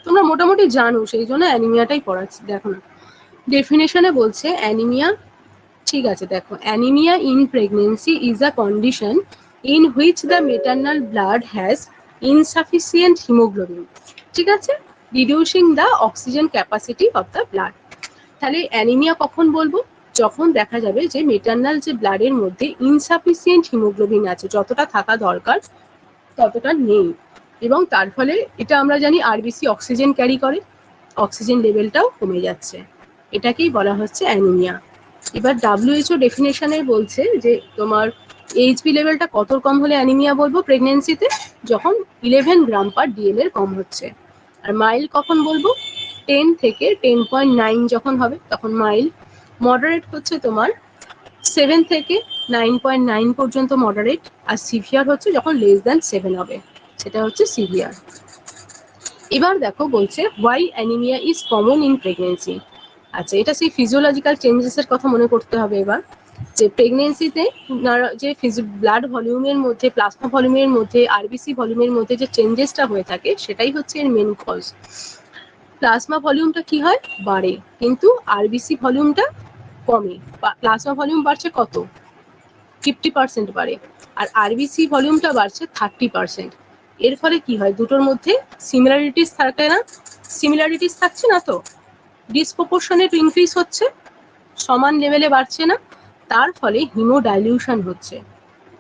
তোমরা মোটামুটি জানো, সেই জন্য অ্যানিমিয়াটাই পড়াচ্ছি। দেখো না, ডেফিনেশনে বলছে অ্যানিমিয়া, ঠিক আছে দেখো, anaemia in pregnancy is a condition in which the maternal blood has insufficient haemoglobin, ঠিক আছে, reducing the oxygen capacity of the blood. তাহলে অ্যানিমিয়া কখন বলবো? যখন দেখা যাবে যে মেটার্নাল যে ব্লাডের মধ্যে ইনসাফিসিয়েন্ট হিমোগ্লোবিন আছে, যতটা থাকা দরকার ততটা নেই, এবং তার ফলে এটা আমরা জানি আরবিসি অক্সিজেন ক্যারি করে, অক্সিজেন লেভেলটাও কমে যাচ্ছে, এটাকেই বলা হচ্ছে অ্যানিমিয়া। এবার WHO ডেফিনেশনে বলছে যে তোমার এইচবি লেভেলটা কত কম হলে অ্যানিমিয়া বলবো প্রেগনেন্সিতে? যখন 11 গ্রাম পার ডিএল এর কম হচ্ছে। আর মাইল কখন বলবো? 10 থেকে 10.9 যখন হবে তখন মাইল। মডারেট হচ্ছে তোমার 7 থেকে 9.9 পর্যন্ত মডারেট, আর সিভিয়ার হচ্ছে যখন লেস দ্যান 7 হবে, সেটা হচ্ছে সিভিয়ার। এবার দেখো বলছে why anaemia is common in pregnancy. আচ্ছা, এটা সেই ফিজিওলজিক্যাল চেঞ্জেসের কথা মনে করতে হবে এবার, যে প্রেগনেন্সিতে যে ব্লাড ভলিউমের মধ্যে, প্লাজমা ভলিউমের মধ্যে, আরবিসি ভলিউমের মধ্যে যে চেঞ্জেসটা হয়ে থাকে সেটাই হচ্ছে এর মেন কজ। প্লাজমা ভলিউমটা কি হয়? বাড়ে, কিন্তু আরবিসি ভলিউমটা কমে। প্লাজমা ভলিউম বাড়ছে কত? 50% বাড়ে, আর আরবিসি ভলিউমটা বাড়ছে 30%। এর ফলে কি হয়? দুটোর মধ্যে সিমিলারিটিস থাকে না, সিমিলারিটিস থাকছে না, তো ডিসপ্রপোর্শনেট ইনক্রিজ হচ্ছে, সমান লেভেলে বাড়ছে না, তার ফলে হিমোডাইলিউশন হচ্ছে,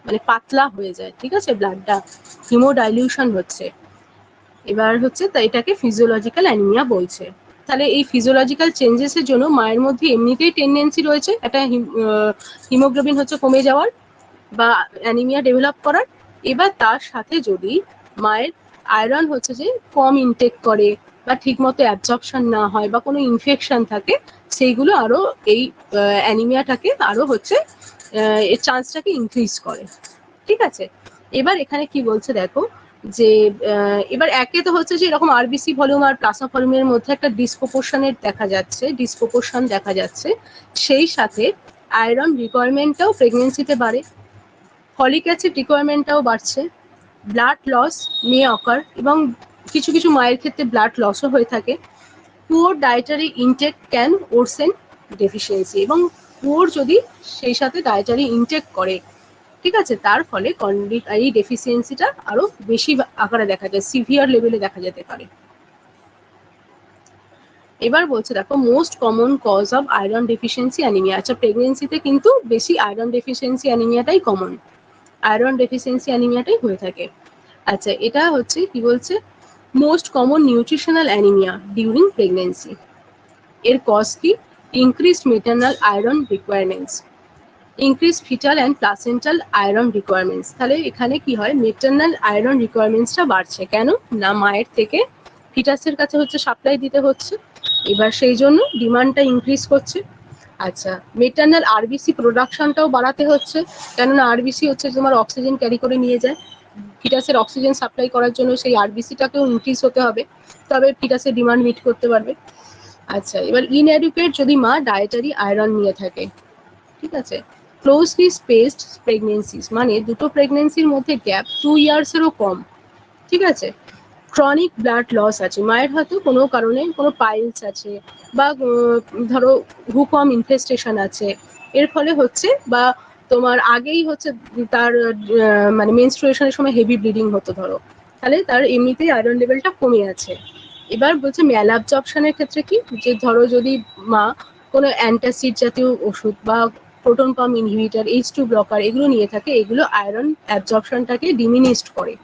মানে পাতলা হয়ে যায়, ঠিক আছে, ব্লাডটা হিমোডাইলিউশন হচ্ছে। এবার হচ্ছে তাই এটাকে ফিজিওলজিক্যাল অ্যানিমিয়া বলছে। তাহলে এই ফিজিওলজিক্যাল চেঞ্জেসের জন্য মায়ের মধ্যে এমনিতেই টেন্ডেন্সি রয়েছে একটা হিমোগ্লোবিন হচ্ছে কমে যাওয়ার বা অ্যানিমিয়া ডেভেলপ করার। এবার তার সাথে যদি মায়ের আয়রন হচ্ছে যে কম ইনটেক করে বা ঠিকমতো অ্যাবজর্পশন না হয় বা কোনো ইনফেকশন থাকে, সেইগুলো আরো এই অ্যানিমিয়াটাকে আরো হচ্ছে এর চান্সটাকে ইনক্রিজ করে, ঠিক আছে। এবার এখানে কি বলছে দেখো, যে এবার একে তো হচ্ছে যে এরকম আরবিসি ভলিউম আর প্লাজমা ভলিউমের মধ্যে একটা ডিসপ্রপোর্শন দেখা যাচ্ছে, সেই সাথে আয়রন রিকোয়ারমেন্টটাও প্রেগনেন্সিতে বাড়ে, ফলিক অ্যাসিড রিকোয়ারমেন্টটাও বাড়ছে, ব্লাড লস মে অকার, এবং কিছু কিছু মায়ের ক্ষেত্রে ব্লাড লসও হয়ে থাকে। Poor dietary intake can worsen deficiency, এবং পুওর যদি সেই সাথে ডায়েটারি ইনটেক করে, ঠিক আছে, তার ফলে এই ডেফিসিয়েন্সিটা আরো বেশি আকারে দেখা যায়, সিভিয়ার লেভেলে দেখা যেতে পারে। এবার বলছে দেখো most common cause of iron deficiency anaemia. আচ্ছা, প্রেগনেন্সিতে কিন্তু বেশি আয়রন ডেফিসিয়েন্সি অ্যানিমিয়াটাই কমন, আয়রন ডেফিসিয়েন্সি অ্যানিমিয়াটাই হয়ে থাকে। আচ্ছা, এটা হচ্ছে কি বলছে, most common nutritional anaemia during pregnancy. এর কজ কি? Increased maternal iron requirements, increase fetal and placental iron requirements. তাহলে এখানে কি হয়? মেটার্নাল আয়রন রিকোয়ারমেন্টসটা বাড়ছে, কেন না মায়ের থেকে ফিটাসের কাছে হচ্ছে সাপ্লাই দিতে হচ্ছে, এবার সেই জন্য ডিমান্ডটা ইনক্রিজ করছে। আচ্ছা, মেটার্নাল আরবিসি প্রোডাকশনটাও বাড়াতে হচ্ছে, কেননা আরবিসি হচ্ছে তোমার অক্সিজেন ক্যারি করে নিয়ে যায়, ফিটাসের অক্সিজেন সাপ্লাই করার জন্য সেই আরবিসিটাকেও ইনক্রিজ হতে হবে, তবে ফিটাসের ডিমান্ড মিট করতে পারবে। আচ্ছা, এবার ইনএডুকেট যদি মা ডায়েটারি আয়রন নিয়ে থাকে, ঠিক আছে, ক্লোজলি স্পেসড প্রেগনেন্সিস, মানে দুটো প্রেগনেন্সির মধ্যে গ্যাপ 2 ইয়ার্সেরও কম, ঠিক আছে, ক্রনিক ব্লাড লস আছে, মায়ের হয়তো কোনো কারণে কোনো পাইলস আছে বা ধরো হুকম ইনফেস্টেশন আছে, এর ফলে হচ্ছে, বা তোমার আগেই হচ্ছে তার মানে মেনস্ট্রুয়েশনের সময় হেভি ব্লিডিং হতো ধরো, তাহলে তার এমনিতেই আয়রন লেভেলটা কমে আছে। এবার বলছে ম্যালঅ্যাবজর্পশনের ক্ষেত্রে কি, যে ধরো যদি মা কোনো অ্যান্টাসিড জাতীয় ওষুধ বা proton pump inhibitor, H2 blocker এগুলো নিয়ে থাকে, এগুলো আয়রন অ্যাবজর্পশনটাকে ডিমিনিশড করে।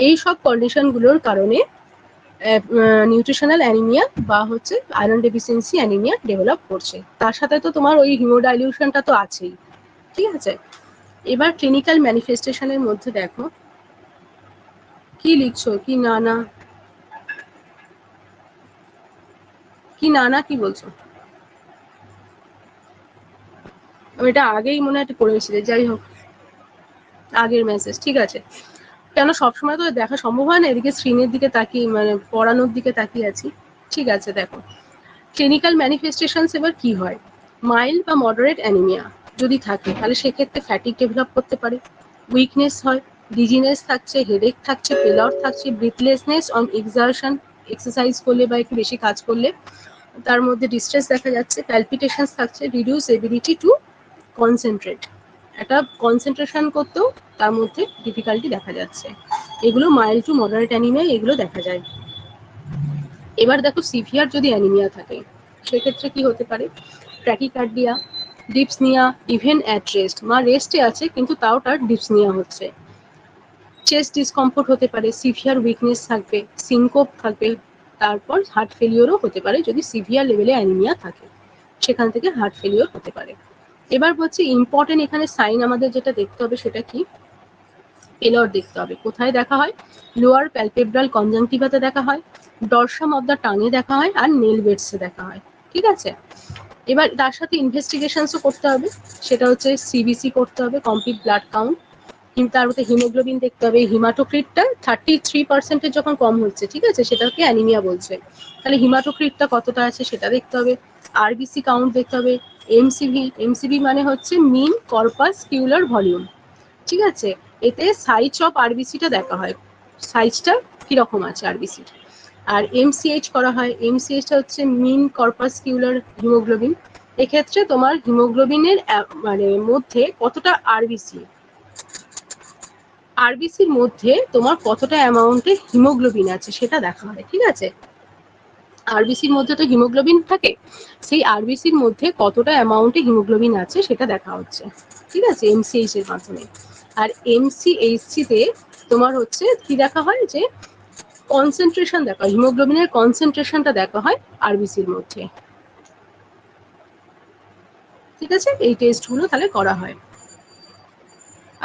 এই সব কন্ডিশনগুলোর কারণে নিউট্রিশনাল অ্যানিমিয়া বা হচ্ছে আয়রন ডেফিসিয়েন্সি অ্যানিমিয়া ডেভেলপ করছে। তার সাথে তো তোমার ওই হিমোডাইলিউশনটা তো আছেই, ঠিক আছে। এবার ক্লিনিক্যাল ম্যানিফেস্টেশনের মধ্যে দেখো কি লিখছো, কি না না কি না না কি বলছো, এটা আগেই মনে হয় করে এসেছিলে, যাই হোক আগের মেসেজ, ঠিক আছে। কেন সবসময় তো দেখা সম্ভব হয় না, এদিকে স্ক্রিনের দিকে তাকিয়ে মানে পড়ানোর দিকে তাকিয়ে আছি, ঠিক আছে। দেখো ক্লিনিক্যাল ম্যানিফেস্টেশনস এবার কি হয়, মাইল্ড বা মডারেট অ্যানিমিয়া যদি থাকে তাহলে সেক্ষেত্রে ফ্যাটিক ডেভেলপ করতে পারে, উইকনেস হয়, ডিজিনেস থাকছে, হেডেক থাকছে, পেলর থাকছে, ব্রিথলেসনেস অন এক্সারশন, এক্সারসাইজ করলে বা একটু বেশি কাজ করলে তার মধ্যে ডিস্ট্রেস দেখা যাচ্ছে, প্যালপিটেশনস থাকছে, রিডিউস এবিলিটি টু কনসেন্ট্রেট, একটা কনসেন্ট্রেশন করতেও তার মধ্যে ডিফিকাল্টি দেখা যাচ্ছে। এগুলো মাইল্ড টু মডারেট অ্যানিমিয়া, এগুলো দেখা যায়। এবার দেখো সিভিয়ার যদি অ্যানিমিয়া থাকে সেক্ষেত্রে কি হতে পারে, ট্র্যাকিকার্ডিয়া, ডিপসনিয়া, ইভেন অ্যাট রেস্ট, মা রেস্টে আছে কিন্তু তাও তার ডিপসনিয়া হচ্ছে, চেস্ট ডিসকমফোর্ট হতে পারে, সিভিয়ার উইকনেস থাকবে, সিনকোপ থাকবে, তারপর হার্ট ফেলিওরও হতে পারে যদি সিভিয়ার লেভেলে অ্যানিমিয়া থাকে, সেখান থেকে হার্ট ফেলিওর হতে পারে। এবার হচ্ছে ইম্পর্টেন্ট এখানে সাইন আমাদের যেটা দেখতে হবে সেটা কি, পেলর দেখতে হবে। কোথায় দেখা হয়, লোয়ার প্যালপেব্রাল কনজাংটিভাতে দেখা হয়, ডরসাম অফ দ্য টাঙে দেখা হয়, আর নেল বেডসে দেখা হয়, ঠিক আছে। এবার তার সাথে ইনভেস্টিগেশনসও করতে হবে, সেটা হচ্ছে সিবিসি করতে হবে, কমপ্লিট ব্লাড কাউন্ট, কিন্তু তার মধ্যে হিমোগ্লোবিন দেখতে হবে, হিমাটোক্রিটটা 33% যখন কম হচ্ছে, ঠিক আছে, সেটাকে অ্যানিমিয়া বলছে, তাহলে হিমাটোক্রিটটা কতটা আছে সেটা দেখতে হবে, আরবিসি কাউন্ট দেখতে হবে, এমসিভি, এমসিভি মানে হচ্ছে মিন কর্পাসকিউলার ভলিউম, ঠিক আছে। এতে সাইজ অফ আরবিসিটা দেখা হয়, সাইজটা কিরকম আছে আরবিসির। আর এমসিএইচ করা হয়, এমসিএইচটা হচ্ছে মিন কর্পাসকিউলার হিমোগ্লোবিন, এক্ষেত্রে তোমার হিমোগ্লোবিনের মানে মধ্যে কতটা আরবিসি, আরবিসির মধ্যে তোমার কতটা অ্যামাউন্টে হিমোগ্লোবিন আছে সেটা দেখা হয়, ঠিক আছে। আরবিসির মধ্যে তো হিমোগ্লোবিন থাকে, সেই আরবিসির মধ্যে কতটা অ্যামাউন্টে হিমোগ্লোবিন আছে সেটা দেখা হচ্ছে, ঠিক আছে, এমসিএইচ এর মাধ্যমে। আর এমসিএইচসি তে তোমার হচ্ছে কি দেখা হয়, যে কনসেন্ট্রেশন দেখা হয়, হিমোগ্লোবিনের কনসেন্ট্রেশনটা দেখা হয় আরবিসির মধ্যে, ঠিক আছে। এই টেস্টগুলো তাহলে করা হয়।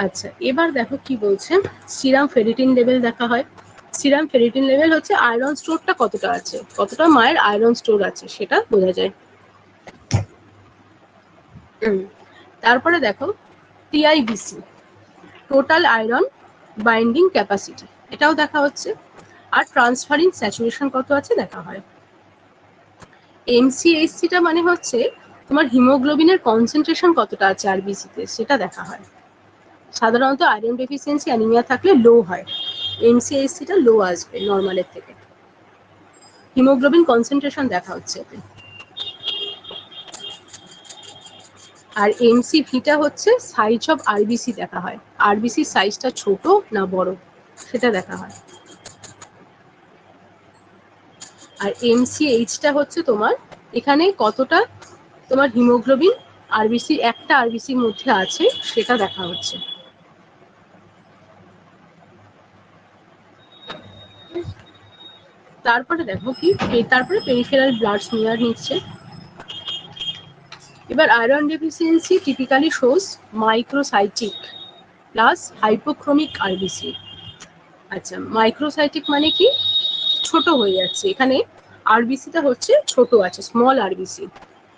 আচ্ছা এবার দেখো কি বলছে, সিরাম ফেরিটিন লেভেল দেখা হয়। সিরাম ফেরিটিন লেভেল হচ্ছে আয়রন স্টোরটা কতটা আছে, কতটা মায়ের আয়রন স্টোর আছে সেটা বোঝা যায়। তারপরে দেখো TIBC, total iron binding capacity, এটাও দেখা হচ্ছে, আর ট্রান্সফারিং স্যাচুরেশন কত আছে দেখা হয়। এমসিএইচসিটা মানে হচ্ছে তোমার হিমোগ্লোবিনের কনসেন্ট্রেশন কতটা আছে আরবিসিতে সেটা দেখা হয়, সাধারণত আয়রন ডেফিসিয়েন্সি অ্যানিমিয়া থাকলে লো হয়, এমসিএইচসিটা লো আসবে নর্মালের থেকে, হিমোগ্লোবিন কনসেন্ট্রেশন দেখা হচ্ছে এতে। আর এমসিভিটা হচ্ছে সাইজ অফ আরবিসি দেখা হয়, আরবিসির সাইজটা ছোট না বড় সেটা দেখা হয়। আর এমসিএইচটা হচ্ছে তোমার এখানে কতটা তোমার হিমোগ্লোবিন আরবিসি একটা আরবিসির মধ্যে আছে সেটা দেখা হচ্ছে। তারপরে দেখো কি, তারপরে পেরিফেরাল ব্লাড স্মিয়ার নিচ্ছে। এবার iron deficiency typically shows microcytic plus hypochromic RBC. আচ্ছা মাইক্রোসাইটিক মানে কি, ছোট হয়ে যাচ্ছে, এখানে আরবিসিটা হচ্ছে ছোট আছে, স্মল আরবিসি,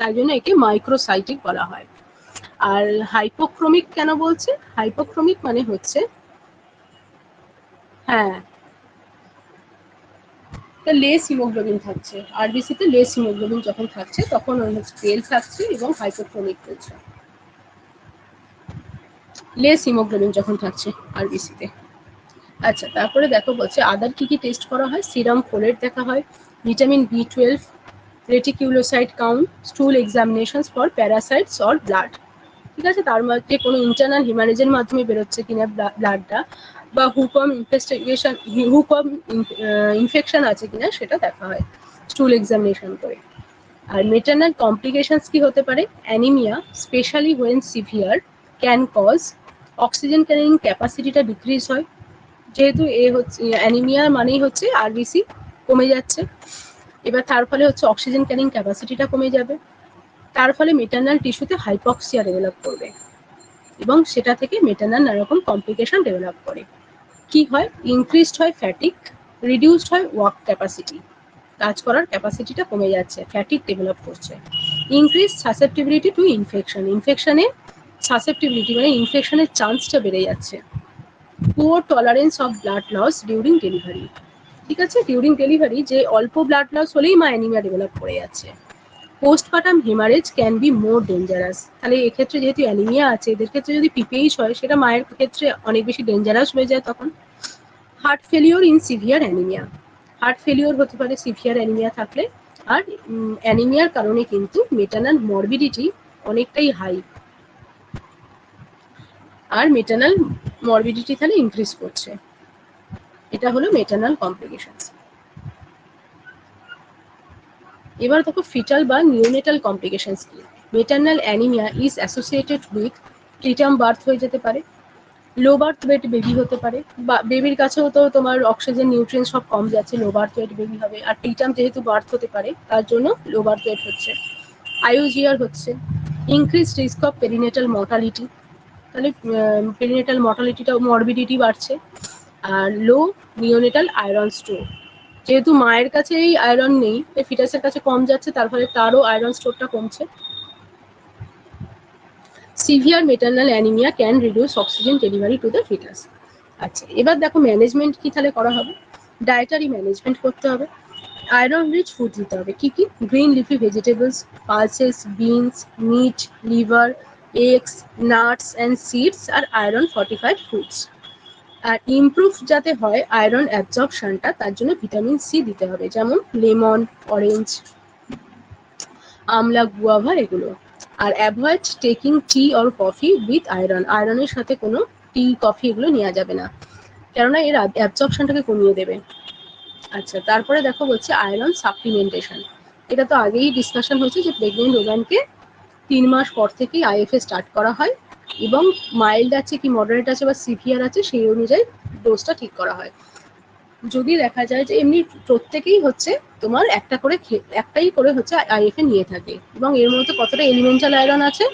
তাই জন্য একে মাইক্রোসাইটিক বলা হয়। আর হাইপোক্রোমিক কেন বলছে, হাইপোক্রোমিক মানে হচ্ছে, হ্যাঁ লেস হিমোগ্লোবিন থাকছে, আরবিসিতে লেস হিমোগ্লোবিন যখন থাকছে তখন হচ্ছে পেল থাকছে, এবং হাইপোক্রোমিক হচ্ছে লেস হিমোগ্লোবিন যখন থাকছে আরবিসিতে। আচ্ছা, তারপরে দেখো বলছে আদার কি কি টেস্ট করা হয়। সিরাম ফোলেট দেখা হয়, vitamin B12, reticulocyte count, স্টুল examinations for parasites or blood. ঠিক আছে, তার মধ্যে কোনো ইন্টারনাল হিমারেজের মাধ্যমে বেরোচ্ছে কিনা ব্লাডটা, বা হুকম ইনভেস্টিগেশন, হুকম ইনফেকশন আছে কিনা সেটা দেখা হয় স্টুল এক্সামিনেশন করে। আর মেটারনাল কমপ্লিকেশনস কি হতে পারে। Anaemia, specially when severe, can cause oxygen carrying ক্যাপাসিটিটা ডিক্রিজ হয়, যেহেতু এ হচ্ছে অ্যানিমিয়া মানেই হচ্ছে আরবিসি কমে যাচ্ছে, এবার তার ফলে হচ্ছে অক্সিজেন ক্যারিং ক্যাপাসিটিটা কমে যাবে, তার ফলে মেটারনাল টিস্যুতে হাইপক্সিয়া ডেভেলপ করবে এবং সেটা থেকে মেটারনাল নানা রকম কমপ্লিকেশন ডেভেলপ করে। কি হয়, ইনক্রিজড হয় ফ্যাটিক, রিডিউসড হয় ওয়ার্ক ক্যাপাসিটি, কাজ করার ক্যাপাসিটিটা কমে যাচ্ছে, ফ্যাটিক ডেভেলপ করছে। ইনক্রিজ সাসেপ্টিবিলিটি টু ইনফেকশন, ইনফেকশনে সাসেপ্টিবিলিটি মানে ইনফেকশনের চান্সটা বেড়ে যাচ্ছে। Poor tolerance of blood loss during delivery, ঠিক আছে, ডিউরিং ডেলিভারি যে অল্প ব্লাড লস হলেই মা অ্যানিমিয়া ডেভেলপ করে যাচ্ছে। Postpartum haemorrhage can be more dangerous, তাহলে এক্ষেত্রে যেহেতু অ্যানিমিয়া আছে এদের ক্ষেত্রে যদি পিপিএইচ হয় সেটা মায়ের ক্ষেত্রে অনেক বেশি ডেঞ্জারাস হয়ে যায় তখন। Heart failure in severe anaemia, heart failure হতে পারে সিভিয়ার অ্যানিমিয়া থাকলে। আর অ্যানিমিয়ার কারণে কিন্তু মেটারনাল মরবিডিটি অনেকটাই হাই, আর মেটারনাল মরবিডিটি তাহলে ইনক্রিজ করছে। এটা হলো মেটারনাল কমপ্লিকেশনস। এবার দেখো ফিটাল বা নিওনেটাল কমপ্লিকেশনস কি। Maternal anaemia is associated with preterm birth হয়ে যেতে পারে, লো বার্থ ওয়েট বেবি হতে পারে, বা বেবির কাছেও তো তোমার অক্সিজেন নিউট্রিয়েন্ট সব কম যাচ্ছে, লো বার্থ ওয়েট বেবি হবে। আর প্রিটার্ম যেহেতু বার্থ হতে পারে তার জন্য লো বার্থ ওয়েট হচ্ছে। আইওজিআর হচ্ছে increase risk of perinatal mortality, তাহলে পেরিনেটাল মর্টালিটিটা মরবিডিটি বাড়ছে। আর লো নিওনেটাল আয়রন স্টোর, যেহেতু মায়ের কাছে এই আয়রন নেই, ফিটাসের কাছে কম যাচ্ছে, তার ফলে তারও আয়রন স্টোরটা কমছে। Severe maternal anaemia can reduce oxygen delivery to the fetus. আচ্ছা, এবার দেখো ম্যানেজমেন্ট কি তাহলে করা হবে। ডায়েটারি ম্যানেজমেন্ট করতে হবে, আয়রন রিচ ফুড দিতে হবে। কি কি, green leafy vegetables, pulses, beans, meat, liver, eggs, nuts and seeds আর আয়রন ফর্টিফাইড ফুডস। আর ইমপ্রুভ যাতে হয় আয়রন অ্যাবজর্পশনটা, তার জন্য ভিটামিন সি দিতে হবে, যেমন লেমন, অরেঞ্জ, আমলা, গুয়াভা এগুলো। আর avoid taking tea or coffee with iron, আয়রনের সাথে কোনো টি কফি এগুলো নেওয়া যাবে না, কেননা এর অ্যাবজর্পশনটাকে কমিয়ে দেবে। আচ্ছা, তারপরে দেখো বলছে আয়রন সাপ্লিমেন্টেশন। এটা তো আগেই ডিসকাশন হয়েছে যে প্রেগনেন্ট ওম্যানকে 3 মাস পর থেকেই আইএফএ স্টার্ট করা হয় এবং মাইল্ড আছে কি মডারেট আছে বা সিভিয়ার আছে সেই অনুযায়ী ডোজটা ঠিক করা হয়। যদি দেখা যায় যে এমনি প্রত্যেকেই হচ্ছে তোমার একটাই করে হচ্ছে আইএফএ নিয়ে থাকে, এবং এর মধ্যে কতটা এলিমেন্টাল আয়রন আছে,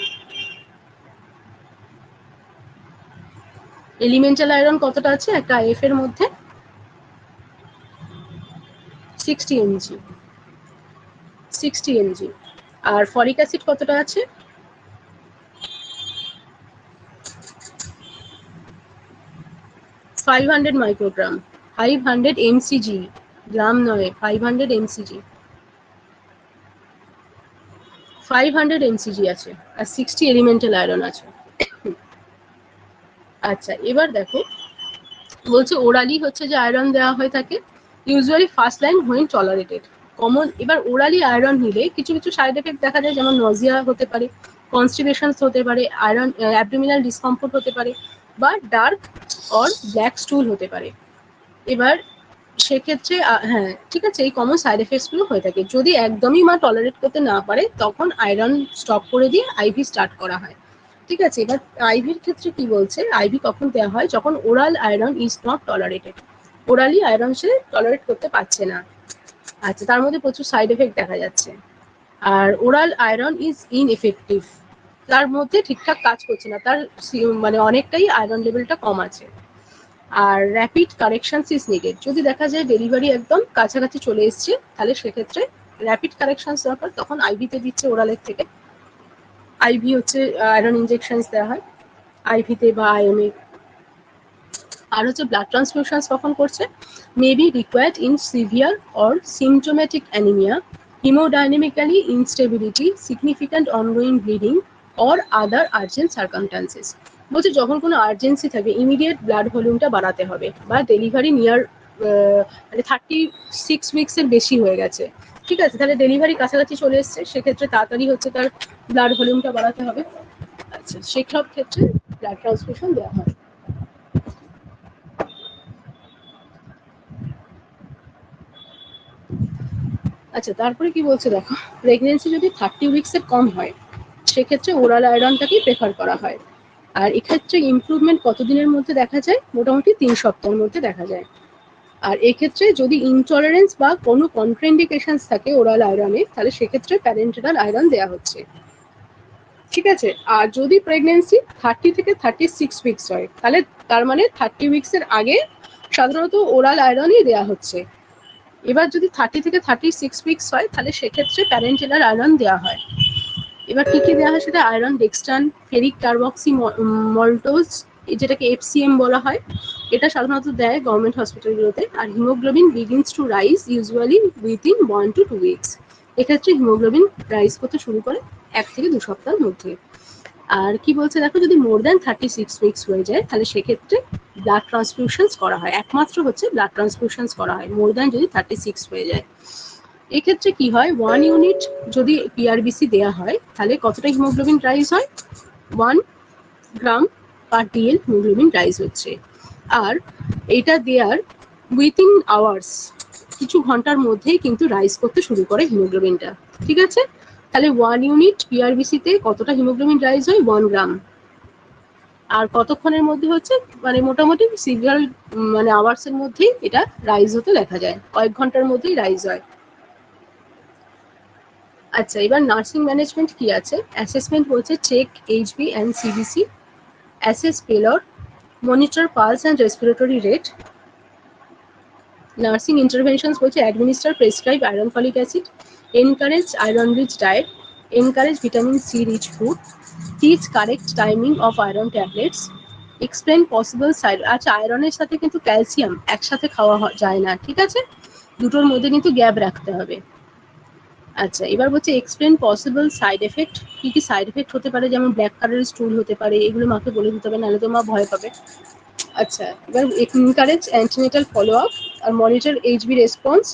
এলিমেন্টাল আয়রন কতটা আছে একটা আইএফ এর মধ্যে, 60 mg, 60 mg। আর ফলিক অ্যাসিড কতটা আছে, 500 মাইক্রোগ্রাম, 500 mcg, গ্রাম নয়, 500 mcg, 500 mcg আছে, আর 60 এলিমেন্টাল আয়রন আছে। আচ্ছা, এবার দেখো বলছে ওরালি হচ্ছে যে আয়রন দেওয়া হয়ে থাকে, usually first line when tolerated, common. এবার ওরালি আয়রন নিলে কিছু কিছু সাইড এফেক্ট দেখা যায়, যেমন নজিয়া হতে পারে, কনস্টিপেশন হতে পারে, আয়রন অ্যাবডোমিনাল ডিসকমফোর্ট হতে পারে, বা ডার্ক অর ব্ল্যাক স্টুল হতে পারে। এবার সেক্ষেত্রে হ্যাঁ ঠিক আছে, এই কমন সাইড এফেক্টস গুলো হয়ে থাকে। যদি একদমই মা টলারেট করতে না পারে তখন আয়রন স্টপ করে দিয়ে আইভি স্টার্ট করা হয়। ঠিক আছে, এবার আইভির ক্ষেত্রে কি বলছে, আইভি কখন দেওয়া হয়, যখন oral iron is not tolerated, orally iron say tolerate করতে পারছে না। আচ্ছা, তার মধ্যে প্রচুর সাইড এফেক্ট দেখা যাচ্ছে। আর ওরাল আয়রন ইজ ইনএফেক্টিভ, তার মধ্যে ঠিকঠাক কাজ করছে না, তার মানে অনেকটাই আয়রন লেভেলটা কম আছে। আর র্যাপিড কারেকশন ইজ নিডেড, যদি দেখা যায় ডেলিভারি একদম কাছাকাছি চলে এসছে তাহলে সেক্ষেত্রে র্যাপিড কারেকশন দরকার, তখন আইভিতে দিচ্ছে ওরালের থেকে। আইভি হচ্ছে আয়রন ইনজেকশন দেওয়া হয় আইভিতে বা আইএমএ। আর হচ্ছে ব্লাড ট্রান্সফিউশন কখন করছে, maybe required in severe or symptomatic anaemia, haemodynamically instability, significant ongoing bleeding or other urgent circumstances. বলছে যখন কোনো আর্জেন্সি থাকে ইমিডিয়েট ব্লাড ভলিউমটা বাড়াতে হবে, বা ডেলিভারি নিয়ার মানে 36 উইক্সের বেশি হয়ে গেছে, ঠিক আছে, তাহলে ডেলিভারি কাছাকাছি চলে এসছে, সেক্ষেত্রে তাড়াতাড়ি হচ্ছে তার ব্লাড ভলিউমটা বাড়াতে হবে। আচ্ছা, সেসব ক্ষেত্রে ব্লাড ট্রান্সফিউশন দেওয়া হয়। আচ্ছা, তারপরে কি বলছে দেখো, প্রেগনেন্সি যদি 30 উইক্সের কম হয় সেক্ষেত্রে ওরাল আয়রনটাকেই প্রেফার করা হয়। আর এক্ষেত্রে ইমপ্রুভমেন্ট কতদিনের মধ্যে দেখা যায়? মোটামুটি 3 সপ্তাহের মধ্যে দেখা যায়। আর এক্ষেত্রে যদি ইনটলারেন্স বা কোনো কন্ট্রাইন্ডিকেশনস থাকে ওরাল আয়রনে, তাহলে সেক্ষেত্রে প্যারেন্টেরাল আয়রন দেওয়া হচ্ছে, ঠিক আছে। আর যদি প্রেগনেন্সি 30 থেকে 36 উইক্স হয়, তাহলে তার মানে 30 উইক্সের আগে সাধারণত ওরাল আয়রনই দেওয়া হচ্ছে। এবার যদি 30 থেকে 36 উইক্স হয়, তাহলে সেক্ষেত্রে প্যারেন্টেরাল আয়রন দেওয়া হয়। এবার কি কি দেওয়া হয় সেটা iron dextran, ferric carboxymaltose, যেটাকে এফসিএম বলা হয়, এটা সাধারণত দেয় গভর্নমেন্ট হসপিটালগুলোতে। আর haemoglobin begins to rise usually within 1 to 2 weeks. এক্ষেত্রে হিমোগ্লোবিন রাইজ করতে শুরু করে 1 থেকে 2 সপ্তাহের মধ্যে। আর কি বলছে দেখো, যদি মোর দ্যান 36 উইক্স হয়ে যায়, তাহলে সেক্ষেত্রে ব্লাড ট্রান্সফিউশনস করা হয়, একমাত্র হচ্ছে ব্লাড ট্রান্সফিউশনস করা হয় মোর দ্যান যদি 36 হয়ে যায়। এক্ষেত্রে কি হয়, 1 ইউনিট যদি পিআরবিসি দেওয়া হয়, তাহলে কতটা হিমোগ্লোবিন রাইজ হয়? 1 গ্রাম/dl হিমোগ্লোবিন রাইজ হচ্ছে। আর এটা দেওয়ার উইথিন আওয়ার্স, কিছু ঘন্টার মধ্যেই কিন্তু রাইজ করতে শুরু করে হিমোগ্লোবিনটা, ঠিক আছে। তাহলে 1 ইউনিট পিআরবিসিতে কতটা হিমোগ্লোবিন রাইজ হয়? 1 গ্রাম। আর কতক্ষণের মধ্যে হচ্ছে, মানে মোটামুটি সিভিয়াল মানে আওয়ার্সের মধ্যেই এটা রাইজ হতে দেখা যায়, কয়েক ঘন্টার মধ্যেই রাইজ হয়। আচ্ছা, এবার নার্সিং ম্যানেজমেন্ট কি আছে? অ্যাসেসমেন্ট বলছে check Hb and CBC, assess pallor, monitor pulse and respiratory rate. Nursing interventions বলছে administer prescribe iron folic acid, encourage iron rich diet, encourage vitamin C rich food, teach correct timing of iron tablets, explain possible side. আচ্ছা, আয়রনের সাথে কিন্তু calcium একসাথে খাওয়া যায় না, ঠিক আছে, দুটোর মধ্যে কিন্তু গ্যাপ রাখতে হবে। আচ্ছা, এবার বলছে এক্সপ্লেন পসিবল সাইড এফেক্ট, কি কি সাইড এফেক্ট হতে পারে, যেমন ব্ল্যাক কালারের স্টুল হতে পারে, এগুলো মাকে বলে দিতে হবে, নাহলে তো মা ভয় পাবে। আচ্ছা, এবার এনকারেজ অ্যান্টিনেটাল ফলো আপ আর monitor Hb response,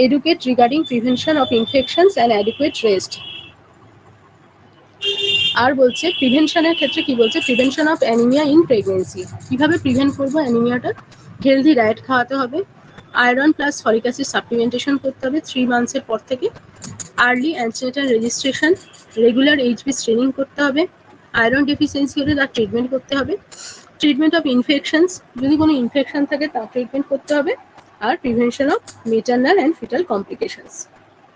educate regarding prevention of infections and adequate rest. আর বলছে প্রিভেনশনের ক্ষেত্রে কি বলছে, prevention of anaemia in pregnancy, কিভাবে প্রিভেন্ট করবো অ্যানিমিয়াটা? হেলদি ডায়েট খাওয়াতে হবে, iron plus folic acid supplementation করতে হবে 3 মান্থসের পর থেকে, early antenatal registration, regular Hb screening করতে হবে, আয়রন ডেফিসিয়েন্সি হলে তার ট্রিটমেন্ট করতে হবে, ট্রিটমেন্ট অফ ইনফেকশনস, যদি কোনো ইনফেকশন থাকে তার ট্রিটমেন্ট করতে হবে, আর prevention of maternal and fetal complications,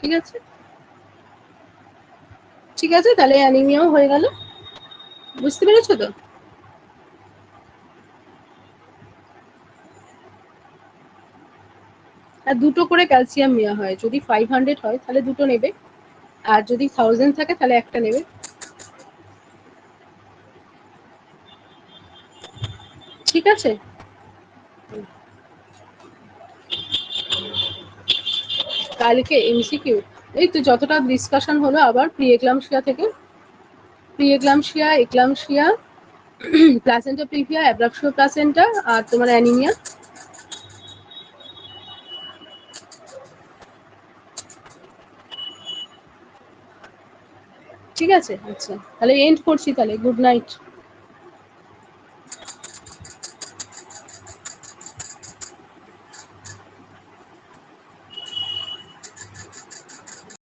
ঠিক আছে। ঠিক আছে, তাহলে অ্যানিমিয়াও হয়ে গেল, বুঝতে পেরেছো তো? আর 2টো করে ক্যালসিয়াম নেওয়া হয়, যদি 500 হয় তাহলে 2টো নেবে, আর যদি 1000 থাকে তাহলে একটা নেবে, ঠিক আছে। কালকে এমসিকিউ, এই তো যতটা ডিসকাশন হলো, আবার প্রি এক্লামশিয়া থেকে, pre eclampsia, eclampsia, placenta previa, abruptio placenta, আর তোমার অ্যানিমিয়া, ঠিক আছে। আচ্ছা, তাহলে এন্ড করছি, তাহলে গুড নাইট।